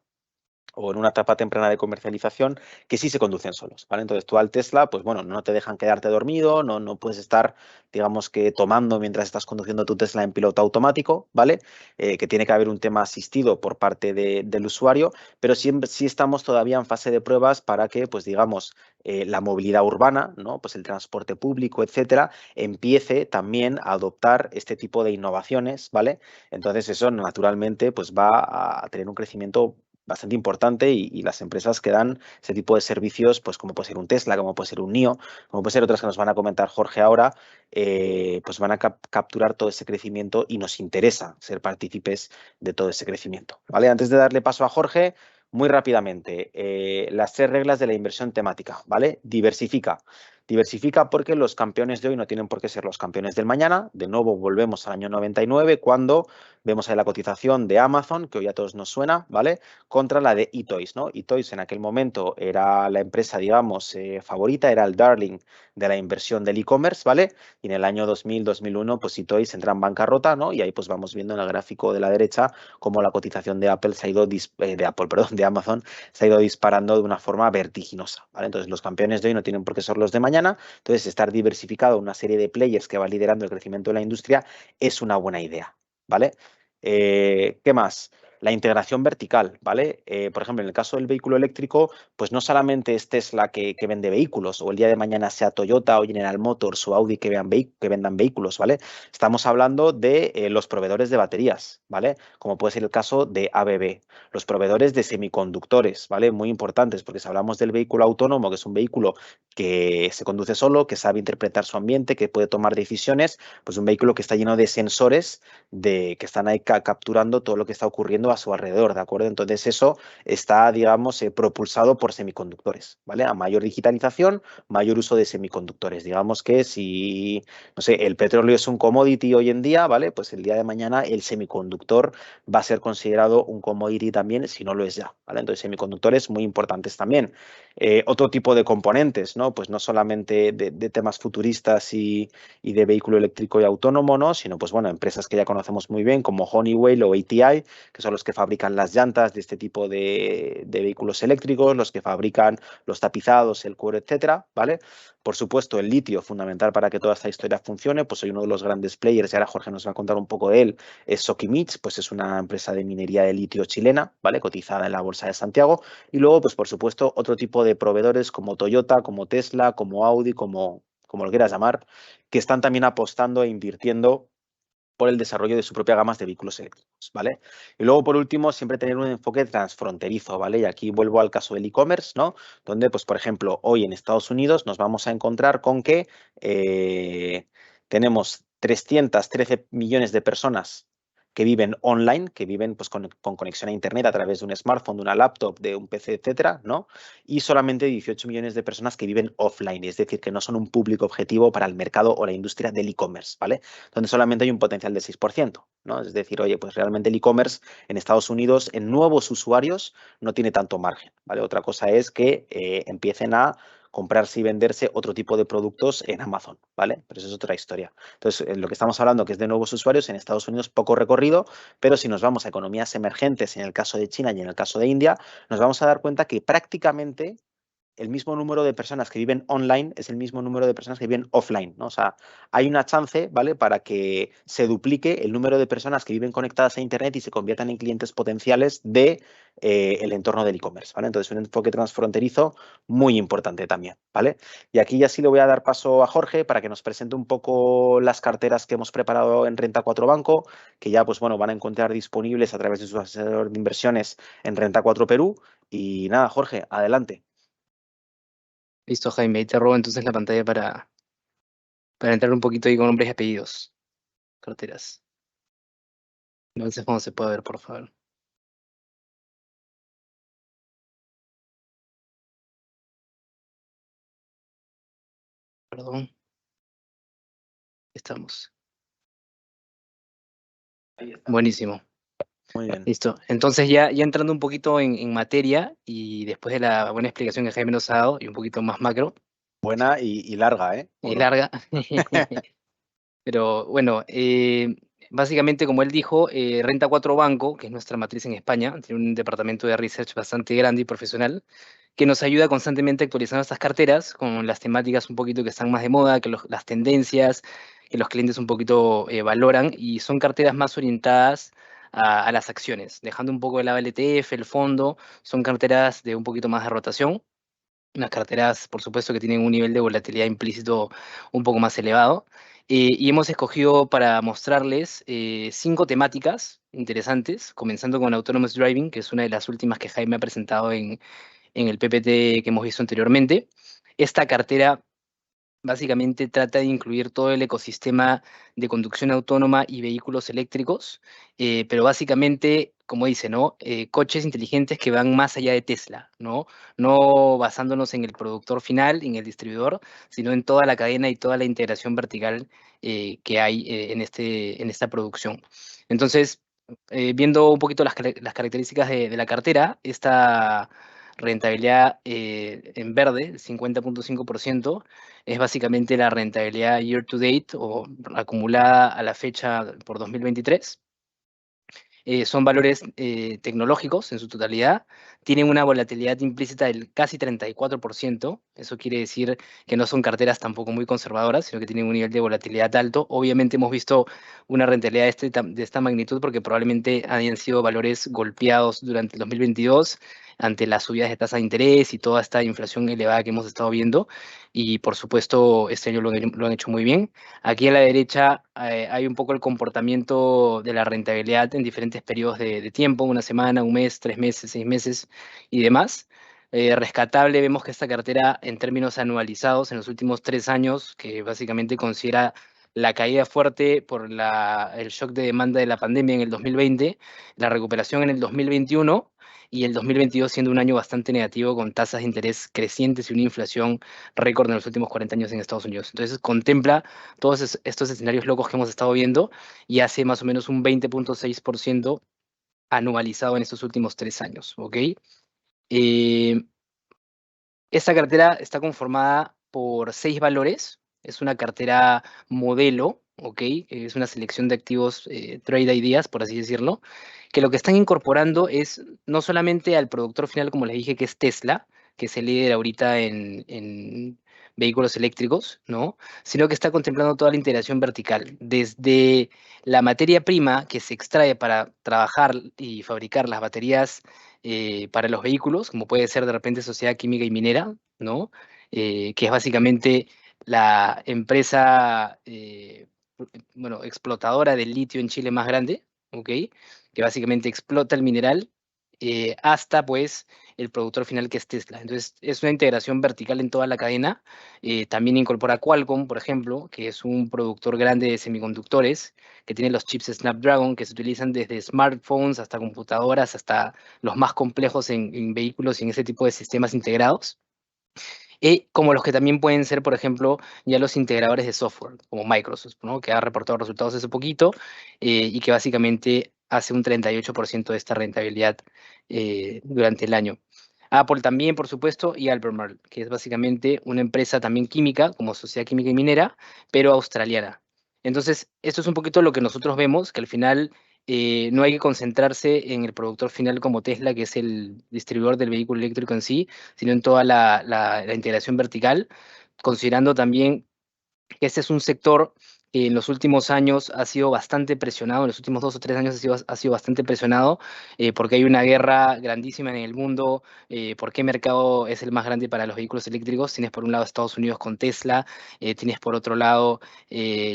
o en una etapa temprana de comercialización que sí se conducen solos, ¿vale? Entonces tú al Tesla, pues bueno, no te dejan quedarte dormido, no puedes estar, digamos que tomando mientras estás conduciendo tu Tesla en piloto automático, ¿vale? Que tiene que haber un tema asistido por parte del usuario, pero sí estamos todavía en fase de pruebas para que, pues digamos, la movilidad urbana, ¿no? Pues el transporte público, etcétera, empiece también a adoptar este tipo de innovaciones, ¿vale? Entonces eso naturalmente pues va a tener un crecimiento bastante importante y las empresas que dan ese tipo de servicios, pues como puede ser un Tesla, como puede ser un NIO, como puede ser otras que nos van a comentar Jorge ahora, pues van a capturar todo ese crecimiento y nos interesa ser partícipes de todo ese crecimiento. ¿Vale? Antes de darle paso a Jorge, muy rápidamente, las 3 reglas de la inversión temática, ¿vale? Diversifica. Diversifica porque los campeones de hoy no tienen por qué ser los campeones del mañana. De nuevo, volvemos al año 99, cuando vemos ahí la cotización de Amazon, que hoy a todos nos suena, ¿vale? Contra la de eToys, ¿no? eToys en aquel momento era la empresa, digamos, favorita, era el darling de la inversión del e-commerce, ¿vale? Y en el año 2000, 2001, pues eToys entra en bancarrota, ¿no? Y ahí pues vamos viendo en el gráfico de la derecha cómo la cotización de Apple se ha ido, de Apple, perdón, de Amazon se ha ido disparando de una forma vertiginosa, ¿vale? Entonces los campeones de hoy no tienen por qué ser los de mañana, entonces estar diversificado en una serie de players que va liderando el crecimiento de la industria es una buena idea, ¿vale? ¿Qué más? La integración vertical, ¿vale? Por ejemplo, en el caso del vehículo eléctrico, pues no solamente es Tesla que vende vehículos, o el día de mañana sea Toyota o General Motors o Audi que vendan vehículos, ¿vale? Estamos hablando de los proveedores de baterías, ¿vale? Como puede ser el caso de ABB, los proveedores de semiconductores, ¿vale? Muy importantes, porque si hablamos del vehículo autónomo, que es un vehículo que se conduce solo, que sabe interpretar su ambiente, que puede tomar decisiones, pues un vehículo que está lleno de sensores que están ahí capturando todo lo que está ocurriendo a su alrededor, ¿de acuerdo? Entonces eso está, digamos, propulsado por semiconductores, ¿vale? A mayor digitalización, mayor uso de semiconductores. Digamos que si, no sé, el petróleo es un commodity hoy en día, ¿vale? Pues el día de mañana el semiconductor va a ser considerado un commodity también, si no lo es ya, ¿vale? Entonces semiconductores muy importantes también. Otro tipo de componentes, ¿no? Pues no solamente de temas futuristas y de vehículo eléctrico y autónomo, ¿no? Sino, pues bueno, empresas que ya conocemos muy bien como Honeywell o ATI, que son los que fabrican las llantas de este tipo de vehículos eléctricos, los que fabrican los tapizados, el cuero, etcétera, ¿vale? Por supuesto, el litio, fundamental para que toda esta historia funcione, pues hoy uno de los grandes players, y ahora Jorge nos va a contar un poco de él, es Sokimich, pues es una empresa de minería de litio chilena, ¿vale? Cotizada en la Bolsa de Santiago. Y luego, pues por supuesto, otro tipo de proveedores como Toyota, como Tesla, como Audi, como lo quieras llamar, que están también apostando e invirtiendo por el desarrollo de su propia gama de vehículos eléctricos, ¿vale? Y luego, por último, siempre tener un enfoque transfronterizo, ¿vale? Y aquí vuelvo al caso del e-commerce, ¿no? Donde, pues, por ejemplo, hoy en Estados Unidos nos vamos a encontrar con que tenemos 313 millones de personas que viven online, que viven pues, con conexión a Internet a través de un smartphone, de una laptop, de un PC, etcétera, ¿no? Y solamente 18 millones de personas que viven offline, es decir, que no son un público objetivo para el mercado o la industria del e-commerce, ¿vale? Donde solamente hay un potencial del 6%, ¿no? Es decir, oye, pues realmente el e-commerce en Estados Unidos, en nuevos usuarios, no tiene tanto margen, ¿vale? Otra cosa es que empiecen a comprarse y venderse otro tipo de productos en Amazon, ¿vale? Pero eso es otra historia. Entonces, lo que estamos hablando que es de nuevos usuarios en Estados Unidos, poco recorrido, pero si nos vamos a economías emergentes, en el caso de China y en el caso de India, nos vamos a dar cuenta que prácticamente el mismo número de personas que viven online es el mismo número de personas que viven offline, ¿no? O sea, hay una chance, ¿vale? Para que se duplique el número de personas que viven conectadas a Internet y se conviertan en clientes potenciales de el entorno del e-commerce, ¿vale? Entonces, un enfoque transfronterizo muy importante también, ¿vale? Y aquí ya sí le voy a dar paso a Jorge para que nos presente un poco las carteras que hemos preparado en Renta 4 Banco, que ya, pues bueno, van a encontrar disponibles a través de su asesor de inversiones en Renta 4 Perú. Y nada, Jorge, adelante. Listo, Jaime, ahí te robo entonces la pantalla para entrar un poquito ahí con nombres y apellidos, carteras. No sé cómo se puede ver, por favor. Perdón, estamos. Ahí está. Buenísimo. Muy bien. Listo. Entonces ya entrando un poquito en materia y después de la buena explicación que Jaime nos ha dado y un poquito más macro Buena y larga, ¿eh? ¿O y no? larga. Pero bueno, básicamente como él dijo, Renta 4 Banco, que es nuestra matriz en España, tiene un departamento de research bastante grande y profesional, que nos ayuda constantemente actualizando estas carteras con las temáticas un poquito que están más de moda, que las tendencias, que los clientes un poquito valoran, y son carteras más orientadas a las acciones, dejando un poco de lado el ETF, el fondo, son carteras de un poquito más de rotación, unas carteras, por supuesto, que tienen un nivel de volatilidad implícito un poco más elevado. Y hemos escogido para mostrarles 5 temáticas interesantes, comenzando con Autonomous Driving, que es una de las últimas que Jaime ha presentado en el PPT que hemos visto anteriormente. Esta cartera básicamente trata de incluir todo el ecosistema de conducción autónoma y vehículos eléctricos, pero básicamente, como dice, ¿no? Coches inteligentes que van más allá de Tesla, ¿no? No basándonos en el productor final, en el distribuidor, sino en toda la cadena y toda la integración vertical que hay en esta producción. Entonces, viendo un poquito las características de la cartera, esta rentabilidad en verde, el 50.5%, es básicamente la rentabilidad year to date o acumulada a la fecha por 2023. Son valores tecnológicos en su totalidad, tienen una volatilidad implícita del casi 34%, eso quiere decir que no son carteras tampoco muy conservadoras, sino que tienen un nivel de volatilidad alto. Obviamente hemos visto una rentabilidad de esta magnitud porque probablemente hayan sido valores golpeados durante el 2022 ante las subidas de tasa de interés y toda esta inflación elevada que hemos estado viendo, y por supuesto este año lo han hecho muy bien. Aquí a la derecha hay un poco el comportamiento de la rentabilidad en diferentes periodos de tiempo, una semana, un mes, 3 meses, 6 meses y demás. Rescatable, vemos que esta cartera en términos anualizados en los últimos 3 años, que básicamente considera la caída fuerte por el shock de demanda de la pandemia en el 2020, la recuperación en el 2021 y el 2022 siendo un año bastante negativo con tasas de interés crecientes y una inflación récord en los últimos 40 años en Estados Unidos. Entonces contempla todos estos escenarios locos que hemos estado viendo y hace más o menos un 20.6% anualizado en estos últimos 3 años, ¿ok? Eh, Esta cartera está conformada por 6 valores, es una cartera modelo, ¿ok? Es una selección de activos trade ideas, por así decirlo, que lo que están incorporando es no solamente al productor final, como les dije, que es Tesla, que es el líder ahorita en vehículos eléctricos, ¿no? Sino que está contemplando toda la integración vertical, desde la materia prima que se extrae para trabajar y fabricar las baterías para los vehículos, como puede ser de repente Sociedad Química y Minera, ¿no? Que es básicamente la empresa explotadora del litio en Chile más grande, ¿ok? Que básicamente explota el mineral hasta pues el productor final que es Tesla. Entonces es una integración vertical en toda la cadena. También incorpora Qualcomm, por ejemplo, que es un productor grande de semiconductores, que tiene los chips Snapdragon que se utilizan desde smartphones hasta computadoras, hasta los más complejos en vehículos y en ese tipo de sistemas integrados. Como los que también pueden ser, por ejemplo, ya los integradores de software, como Microsoft, ¿no? Que ha reportado resultados hace poquito y que básicamente hace un 38% de esta rentabilidad durante el año. Apple también, por supuesto, y Albemarle, que es básicamente una empresa también química, como Sociedad Química y Minera, pero australiana. Entonces, esto es un poquito lo que nosotros vemos, que al final no hay que concentrarse en el productor final como Tesla, que es el distribuidor del vehículo eléctrico en sí, sino en toda la integración vertical, considerando también que este es un sector que en los últimos años ha sido bastante presionado, en los últimos 2 o 3 años ha sido bastante presionado, porque hay una guerra grandísima en el mundo. ¿Por qué mercado es el más grande para los vehículos eléctricos? Tienes por un lado Estados Unidos con Tesla, tienes por otro lado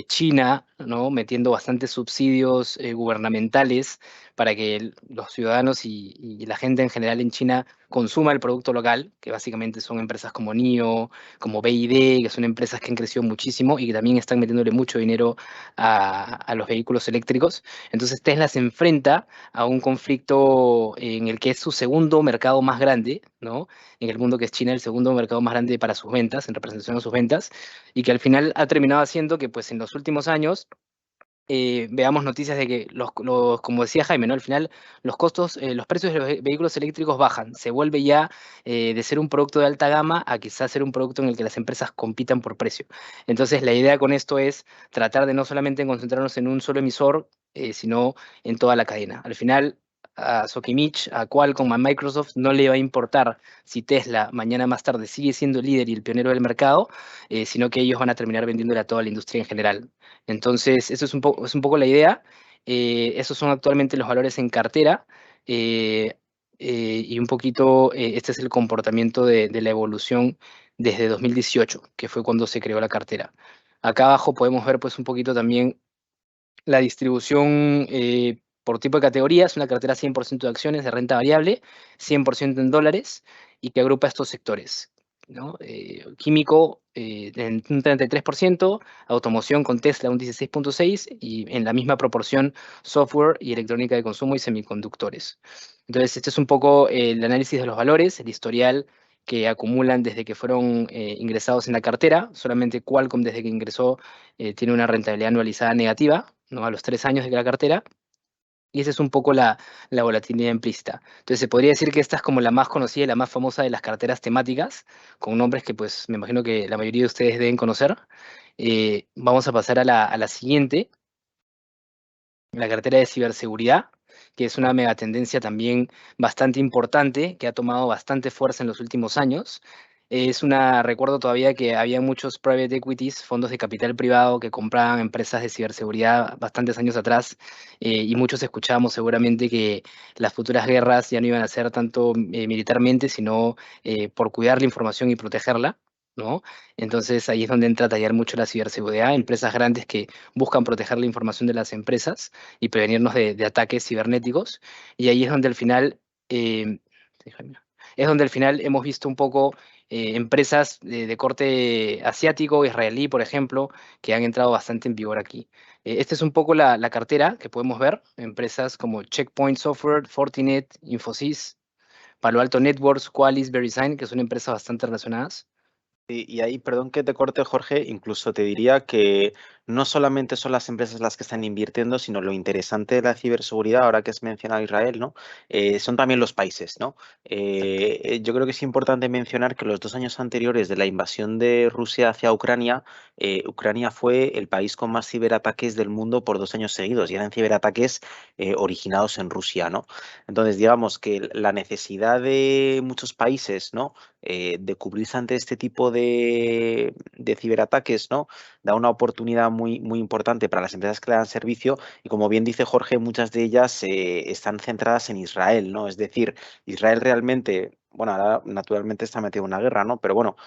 China, ¿no? Metiendo bastantes subsidios gubernamentales para que los ciudadanos y la gente en general en China consuma el producto local, que básicamente son empresas como NIO, como BYD, que son empresas que han crecido muchísimo y que también están metiéndole mucho dinero a los vehículos eléctricos. Entonces Tesla se enfrenta a un conflicto en el que es su segundo mercado más grande, ¿no? En el mundo, que es China, el segundo mercado más grande para sus ventas, en representación de sus ventas, y que al final ha terminado haciendo que pues en los últimos años veamos noticias de que como decía Jaime, ¿no? Al final los costos, los precios de los vehículos eléctricos bajan. Se vuelve ya de ser un producto de alta gama a quizás ser un producto en el que las empresas compitan por precio. Entonces la idea con esto es tratar de no solamente concentrarnos en un solo emisor, sino en toda la cadena. Al final a Sokimich, a Qualcomm, a Microsoft no le va a importar si Tesla mañana más tarde sigue siendo el líder y el pionero del mercado, sino que ellos van a terminar vendiéndole a toda la industria en general. Entonces, eso es un poco la idea. Esos son actualmente los valores en cartera. eh, y un poquito, este es el comportamiento de la evolución desde 2018, que fue cuando se creó la cartera. Acá abajo podemos ver pues un poquito también la distribución por tipo de categoría. Es una cartera 100% de acciones de renta variable, 100% en dólares, y que agrupa estos sectores, ¿no? Químico en un 33%, automoción con Tesla un 16,6% y en la misma proporción software y electrónica de consumo y semiconductores. Entonces, este es un poco el análisis de los valores, el historial que acumulan desde que fueron ingresados en la cartera. Solamente Qualcomm, desde que ingresó, tiene una rentabilidad anualizada negativa, ¿no? A los 3 años de la cartera. Y esa es un poco la volatilidad implícita. Entonces se podría decir que esta es como la más conocida y la más famosa de las carteras temáticas, con nombres que pues me imagino que la mayoría de ustedes deben conocer. Vamos a pasar a la siguiente, la cartera de ciberseguridad, que es una megatendencia también bastante importante, que ha tomado bastante fuerza en los últimos años. Recuerdo todavía que había muchos private equities, fondos de capital privado que compraban empresas de ciberseguridad bastantes años atrás, y muchos escuchábamos seguramente que las futuras guerras ya no iban a ser tanto militarmente, sino por cuidar la información y protegerla, ¿no? Entonces ahí es donde entra a tallar mucho la ciberseguridad, empresas grandes que buscan proteger la información de las empresas y prevenirnos de ataques cibernéticos. Y ahí es donde al final, sí, Jaime, es donde al final hemos visto un poco empresas de corte asiático, israelí, por ejemplo, que han entrado bastante en vigor aquí. Esta es un poco la cartera que podemos ver, empresas como Checkpoint Software, Fortinet, Infosys, Palo Alto Networks, Qualys, VeriSign, que son empresas bastante relacionadas. Y ahí, perdón que te corte, Jorge, incluso te diría que no solamente son las empresas las que están invirtiendo, sino lo interesante de la ciberseguridad, ahora que has mencionado Israel, ¿no? Son también los países, ¿no? Yo creo que es importante mencionar que los 2 años anteriores de la invasión de Rusia hacia Ucrania, Ucrania fue el país con más ciberataques del mundo por 2 años seguidos, y eran ciberataques originados en Rusia, ¿no? Entonces, digamos que la necesidad de muchos países, ¿no? De cubrirse ante este tipo de ciberataques, ¿no? Da una oportunidad muy, muy importante para las empresas que le dan servicio y, como bien dice Jorge, muchas de ellas están centradas en Israel, ¿no? Es decir, Israel realmente, bueno, ahora naturalmente está metido en una guerra, ¿no? Pero bueno,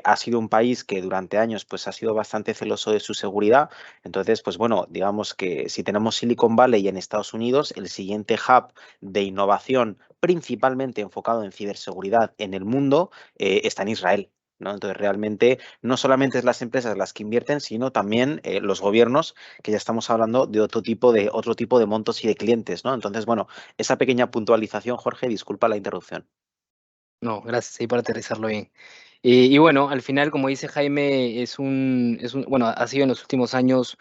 ha sido un país que durante años pues ha sido bastante celoso de su seguridad. Entonces, pues bueno, digamos que si tenemos Silicon Valley en Estados Unidos, el siguiente hub de innovación principalmente enfocado en ciberseguridad en el mundo está en Israel. ¿No? Entonces, realmente no solamente es las empresas las que invierten, sino también los gobiernos, que ya estamos hablando de otro tipo de montos y de clientes, ¿no? Entonces, bueno, esa pequeña puntualización, Jorge, disculpa la interrupción. No, gracias ahí por aterrizarlo bien. Y bueno, al final, como dice Jaime, bueno, ha sido en los últimos años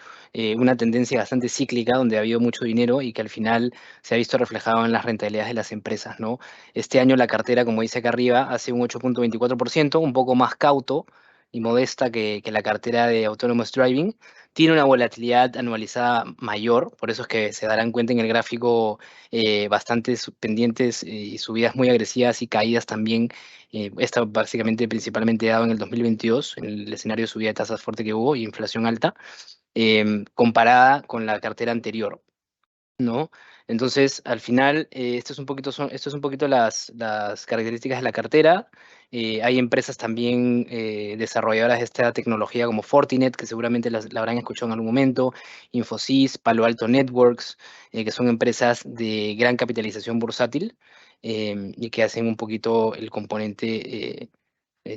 una tendencia bastante cíclica donde ha habido mucho dinero y que al final se ha visto reflejado en las rentabilidades de las empresas, ¿no? Este año la cartera, como dice acá arriba, hace un 8.24%, un poco más cauto y modesta que la cartera de Autonomous Driving. Tiene una volatilidad anualizada mayor, por eso es que se darán cuenta en el gráfico bastantes pendientes y subidas muy agresivas y caídas también. Esta básicamente principalmente dado en el 2022, en el escenario de subida de tasas fuerte que hubo y inflación alta, comparada con la cartera anterior, ¿no? Entonces, al final, esto es un poquito las características de la cartera. Hay empresas también desarrolladoras de esta tecnología como Fortinet, que seguramente la habrán escuchado en algún momento, Infosys, Palo Alto Networks, que son empresas de gran capitalización bursátil y que hacen un poquito el componente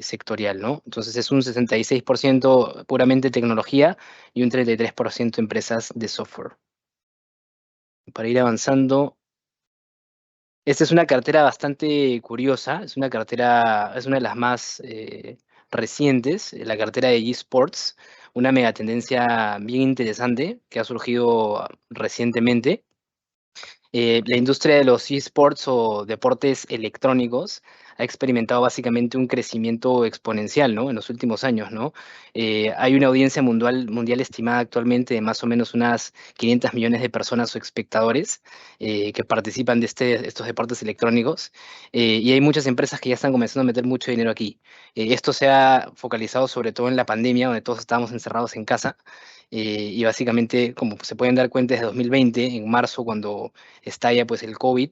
sectorial, ¿no? Entonces es un 66% puramente tecnología y un 33% empresas de software. Para ir avanzando, esta es una cartera bastante curiosa, es una cartera, es una de las más recientes, la cartera de eSports, una megatendencia bien interesante que ha surgido recientemente. La industria de los esports o deportes electrónicos ha experimentado básicamente un crecimiento exponencial, ¿no? En los últimos años, ¿no? Hay una audiencia mundial estimada actualmente de más o menos unas 500 millones de personas o espectadores que participan de estos deportes electrónicos y hay muchas empresas que ya están comenzando a meter mucho dinero aquí. Esto se ha focalizado sobre todo en la pandemia, donde todos estábamos encerrados en casa y básicamente, como se pueden dar cuenta, desde 2020, en marzo, cuando estalla pues el COVID,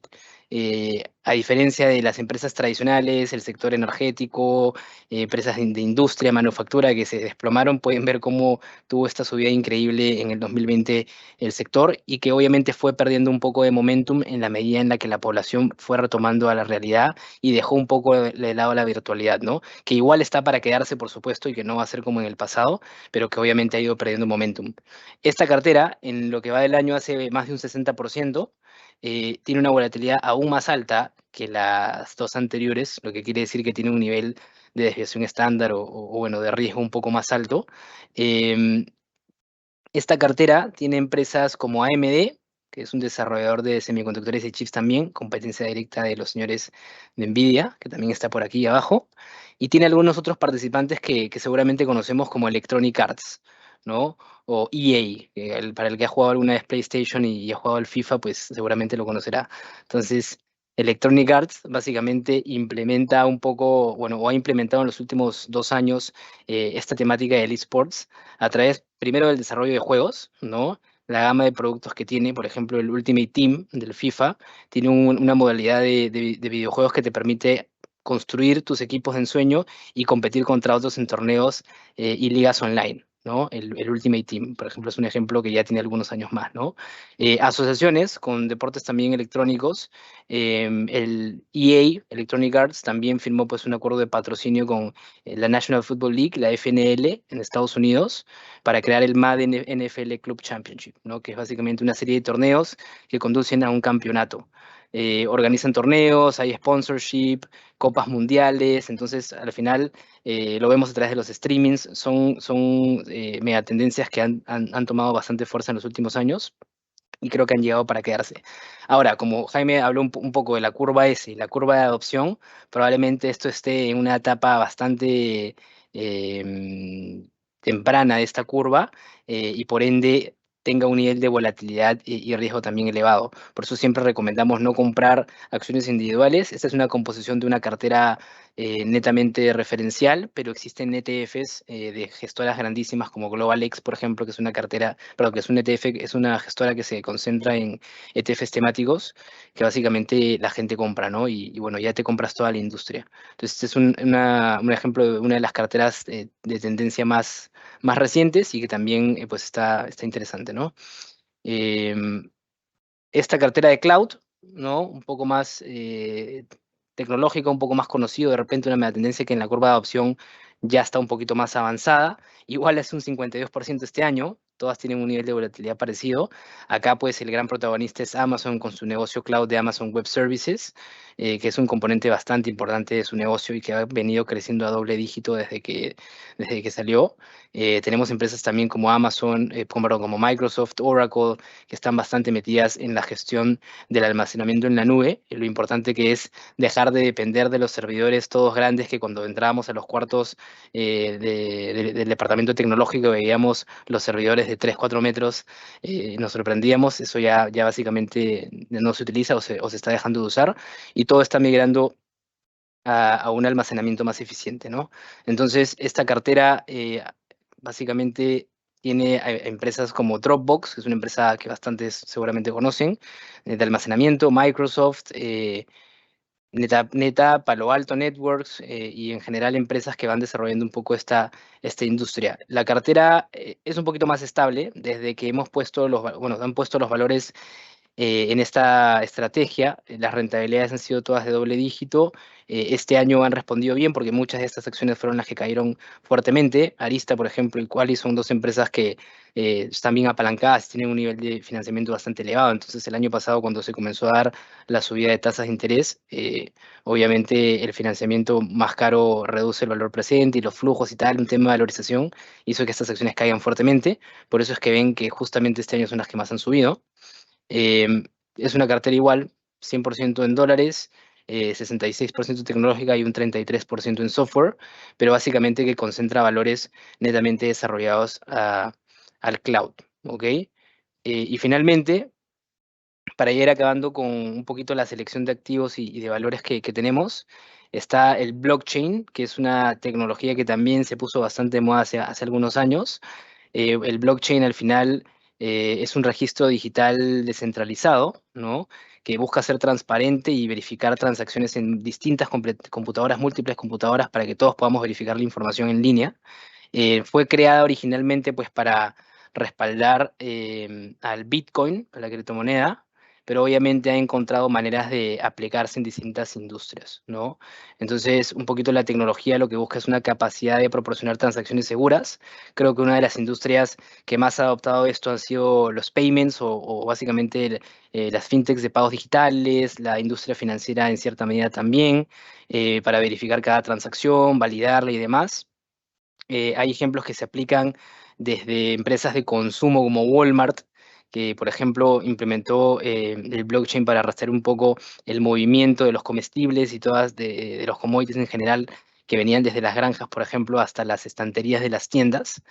a diferencia de las empresas tradicionales, el sector energético, empresas de industria, manufactura que se desplomaron, pueden ver cómo tuvo esta subida increíble en el 2020 el sector y que obviamente fue perdiendo un poco de momentum en la medida en la que la población fue retomando a la realidad y dejó un poco de lado la virtualidad, ¿no? Que igual está para quedarse, por supuesto, y que no va a ser como en el pasado, pero que obviamente ha ido perdiendo momentum. Esta cartera, en lo que va del año, hace más de un 60%, tiene una volatilidad aún más alta que las dos anteriores, lo que quiere decir que tiene un nivel de desviación estándar bueno, de riesgo un poco más alto. Em, Esta cartera tiene empresas como AMD, que es un desarrollador de semiconductores y chips también, competencia directa de los señores de Nvidia, que también está por aquí abajo, y tiene algunos otros participantes que seguramente conocemos como Electronic Arts, ¿no? O EA, que para el que ha jugado alguna vez PlayStation y ha jugado al FIFA, pues seguramente lo conocerá. Entonces, Electronic Arts básicamente implementa un poco, bueno, o ha implementado en los últimos 2 años esta temática del esports a través primero del desarrollo de juegos, ¿no? La gama de productos que tiene, por ejemplo, el Ultimate Team del FIFA, tiene una modalidad de videojuegos que te permite construir tus equipos de ensueño y competir contra otros en torneos y ligas online, ¿no? El Ultimate Team, por ejemplo, es un ejemplo que ya tiene algunos años más, ¿no? Asociaciones con deportes también electrónicos, el EA, Electronic Arts, también firmó pues un acuerdo de patrocinio con la National Football League, la FNL en Estados Unidos, para crear el Madden NFL Club Championship, ¿no? Que es básicamente una serie de torneos que conducen a un campeonato. Organizan torneos, hay sponsorship, copas mundiales, entonces al final lo vemos a través de los streamings, son megatendencias que han tomado bastante fuerza en los últimos años y creo que han llegado para quedarse. Ahora, como Jaime habló un poco de la curva S y la curva de adopción, probablemente esto esté en una etapa bastante temprana de esta curva y por ende tenga un nivel de volatilidad y riesgo también elevado. Por eso siempre recomendamos no comprar acciones individuales. Esta es una composición de una cartera netamente referencial, pero existen ETFs de gestoras grandísimas como GlobalX, por ejemplo, que es una cartera, perdón, que es un ETF, es una gestora que se concentra en ETFs temáticos que básicamente la gente compra, ¿no? Y bueno, ya te compras toda la industria. Entonces, este es un ejemplo de una de las carteras de tendencia más recientes y que también pues está interesante, ¿no? Em, Esta cartera de cloud, ¿no? Un poco más tecnológica, un poco más conocido, de repente una tendencia que en la curva de adopción ya está un poquito más avanzada. Igual es un 52% este año, todas tienen un nivel de volatilidad parecido. Acá pues el gran protagonista es Amazon con su negocio cloud de Amazon Web Services, que es un componente bastante importante de su negocio y que ha venido creciendo a doble dígito desde que salió. Tenemos empresas también como Amazon, como Microsoft, Oracle, que están bastante metidas en la gestión del almacenamiento en la nube. Lo importante que es dejar de depender de los servidores todos grandes que cuando entrábamos a los cuartos del departamento tecnológico veíamos los servidores de 3 4 metros, nos sorprendíamos. Eso ya básicamente no se utiliza o se está dejando de usar y todo está migrando a un almacenamiento más eficiente, ¿no? Entonces, esta cartera básicamente tiene empresas como Dropbox, que es una empresa que bastantes seguramente conocen, de almacenamiento, Microsoft, Palo Alto Networks y en general empresas que van desarrollando un poco esta industria. La cartera es un poquito más estable desde que hemos puesto han puesto los valores en esta estrategia. Las rentabilidades han sido todas de doble dígito. Este año han respondido bien porque muchas de estas acciones fueron las que cayeron fuertemente. Arista, por ejemplo, y Quali son dos empresas que están bien apalancadas, tienen un nivel de financiamiento bastante elevado. Entonces, el año pasado, cuando se comenzó a dar la subida de tasas de interés, obviamente el financiamiento más caro reduce el valor presente y los flujos y tal, un tema de valorización hizo que estas acciones caigan fuertemente. Por eso es que ven que justamente este año son las que más han subido. Es una cartera igual, 100% en dólares, 66% tecnológica y un 33% en software, pero básicamente que concentra valores netamente desarrollados al cloud, ¿ok? Y finalmente, para ir acabando con un poquito la selección de activos y de valores que tenemos, está el blockchain, que es una tecnología que también se puso bastante de moda hace algunos años. El blockchain al final es un registro digital descentralizado, ¿no? Que busca ser transparente y verificar transacciones en distintas computadoras, múltiples computadoras, para que todos podamos verificar la información en línea. Fue creada originalmente pues para respaldar al Bitcoin, a la criptomoneda, pero obviamente ha encontrado maneras de aplicarse en distintas industrias, ¿no? Entonces, un poquito la tecnología lo que busca es una capacidad de proporcionar transacciones seguras. Creo que una de las industrias que más ha adoptado esto han sido los payments o básicamente las fintechs de pagos digitales, la industria financiera en cierta medida también, para verificar cada transacción, validarla y demás. Hay ejemplos que se aplican desde empresas de consumo como Walmart, que por ejemplo implementó el blockchain para rastrear un poco el movimiento de los comestibles y todas de los commodities en general que venían desde las granjas, por ejemplo, hasta las estanterías de las tiendas,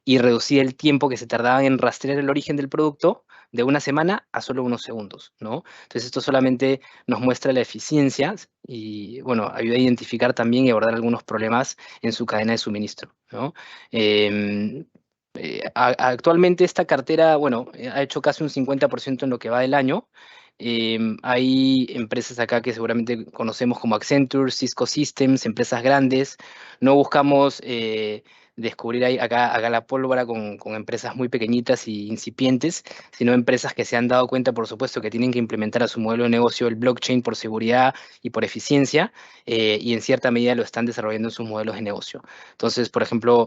y reducía el tiempo que se tardaba en rastrear el origen del producto de una semana a solo unos segundos, ¿no? Entonces esto solamente nos muestra la eficiencia y, bueno, ayuda a identificar también y abordar algunos problemas en su cadena de suministro, ¿no? Em, Actualmente esta cartera, bueno, ha hecho casi un 50% en lo que va del año. Hay empresas acá que seguramente conocemos como Accenture, Cisco Systems, empresas grandes. No buscamos descubrir acá la pólvora con empresas muy pequeñitas y incipientes, sino empresas que se han dado cuenta, por supuesto, que tienen que implementar a su modelo de negocio el blockchain por seguridad y por eficiencia, y en cierta medida lo están desarrollando en sus modelos de negocio. Entonces, por ejemplo,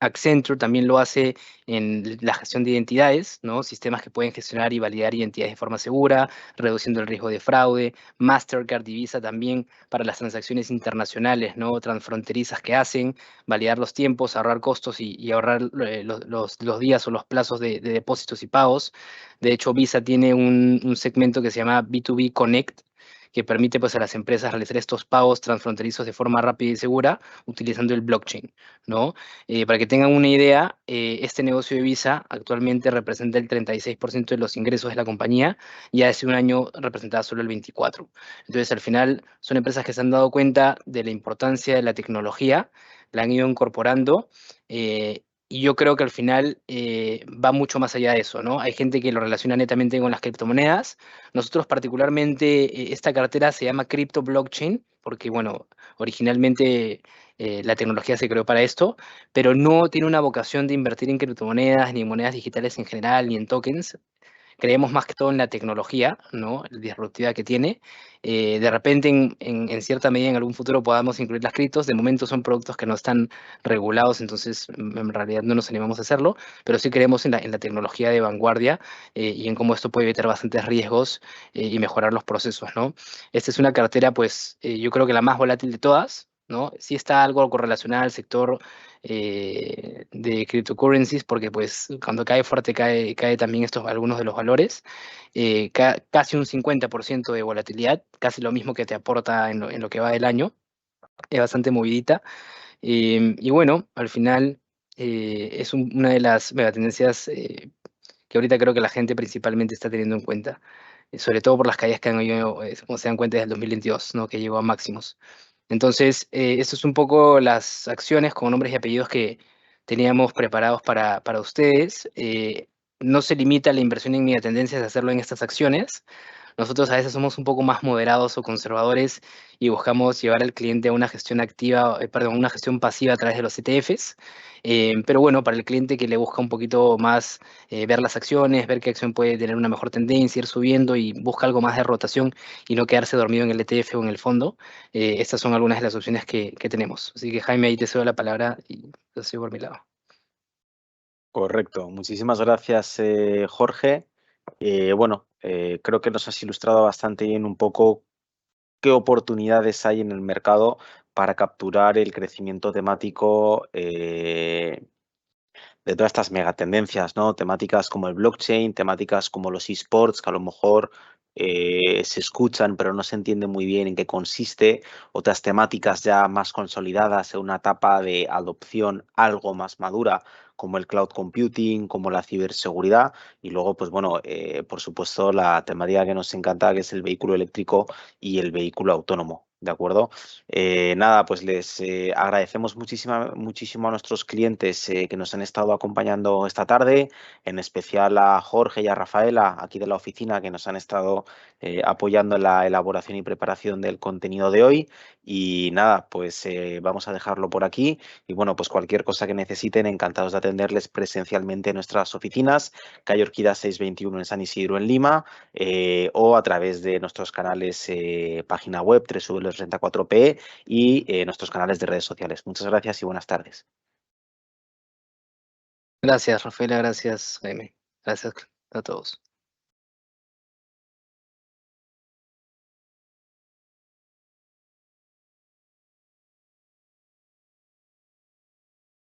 Accenture también lo hace en la gestión de identidades, ¿no? Sistemas que pueden gestionar y validar identidades de forma segura, reduciendo el riesgo de fraude. Mastercard y Visa también para las transacciones internacionales, ¿no? Transfronterizas que hacen, validar los tiempos, ahorrar costos y ahorrar los días o los plazos de depósitos y pagos. De hecho, Visa tiene un segmento que se llama B2B Connect, que permite pues, a las empresas realizar estos pagos transfronterizos de forma rápida y segura utilizando el blockchain, ¿no? Para que tengan una idea, este negocio de Visa actualmente representa el 36% de los ingresos de la compañía y hace un año representaba solo el 24%. Entonces, al final, son empresas que se han dado cuenta de la importancia de la tecnología, la han ido incorporando, y yo creo que al final va mucho más allá de eso, ¿no? Hay gente que lo relaciona netamente con las criptomonedas. Nosotros particularmente, esta cartera se llama Crypto Blockchain, porque, bueno, originalmente la tecnología se creó para esto, pero no tiene una vocación de invertir en criptomonedas, ni en monedas digitales en general, ni en tokens. Creemos más que todo en la tecnología, ¿no? La disruptiva que tiene. De repente, en cierta medida, en algún futuro podamos incluir las criptos. De momento son productos que no están regulados, entonces en realidad no nos animamos a hacerlo, pero sí creemos en la tecnología de vanguardia y en cómo esto puede evitar bastantes riesgos y mejorar los procesos, ¿no? Esta es una cartera, pues, yo creo que la más volátil de todas, ¿no? Sí está algo correlacionada al sector de cryptocurrencies, porque pues cuando cae fuerte cae también algunos de los valores. Casi un 50% de volatilidad, casi lo mismo que te aporta en lo que va del año. Es bastante movidita. Y bueno, al final es una de las megatendencias que ahorita creo que la gente principalmente está teniendo en cuenta, sobre todo por las caídas que han habido, como se dan cuenta, desde el 2022, ¿no? Que llegó a máximos. Entonces, esto es un poco las acciones con nombres y apellidos que teníamos preparados para ustedes. No se limita la inversión en megatendencias a hacerlo en estas acciones. Nosotros a veces somos un poco más moderados o conservadores y buscamos llevar al cliente a una gestión activa, perdón, una gestión pasiva a través de los ETFs. Pero bueno, para el cliente que le busca un poquito más ver las acciones, ver qué acción puede tener una mejor tendencia, ir subiendo y busca algo más de rotación y no quedarse dormido en el ETF o en el fondo, estas son algunas de las opciones que tenemos. Así que Jaime, ahí te cedo la palabra y yo sigo por mi lado. Correcto. Muchísimas gracias, Jorge. Bueno, creo que nos has ilustrado bastante bien un poco qué oportunidades hay en el mercado para capturar el crecimiento temático de todas estas megatendencias, ¿no? Temáticas como el blockchain, temáticas como los esports, que a lo mejor se escuchan pero no se entiende muy bien en qué consiste, otras temáticas ya más consolidadas en una etapa de adopción algo más madura, como el cloud computing, como la ciberseguridad, y luego, pues bueno, por supuesto, la temática que nos encanta, que es el vehículo eléctrico y el vehículo autónomo. ¿De acuerdo? Nada, pues les agradecemos muchísimo a nuestros clientes que nos han estado acompañando esta tarde, en especial a Jorge y a Rafaela, aquí de la oficina, que nos han estado apoyando en la elaboración y preparación del contenido de hoy. Y nada, pues vamos a dejarlo por aquí. Y bueno, pues cualquier cosa que necesiten, encantados de atenderles presencialmente en nuestras oficinas, calle Orquídea 621 en San Isidro, en Lima, o a través de nuestros canales, página web, www.renta4pe y nuestros canales de redes sociales. Muchas gracias y buenas tardes. Gracias, Rafaela, gracias, Jaime. Gracias a todos.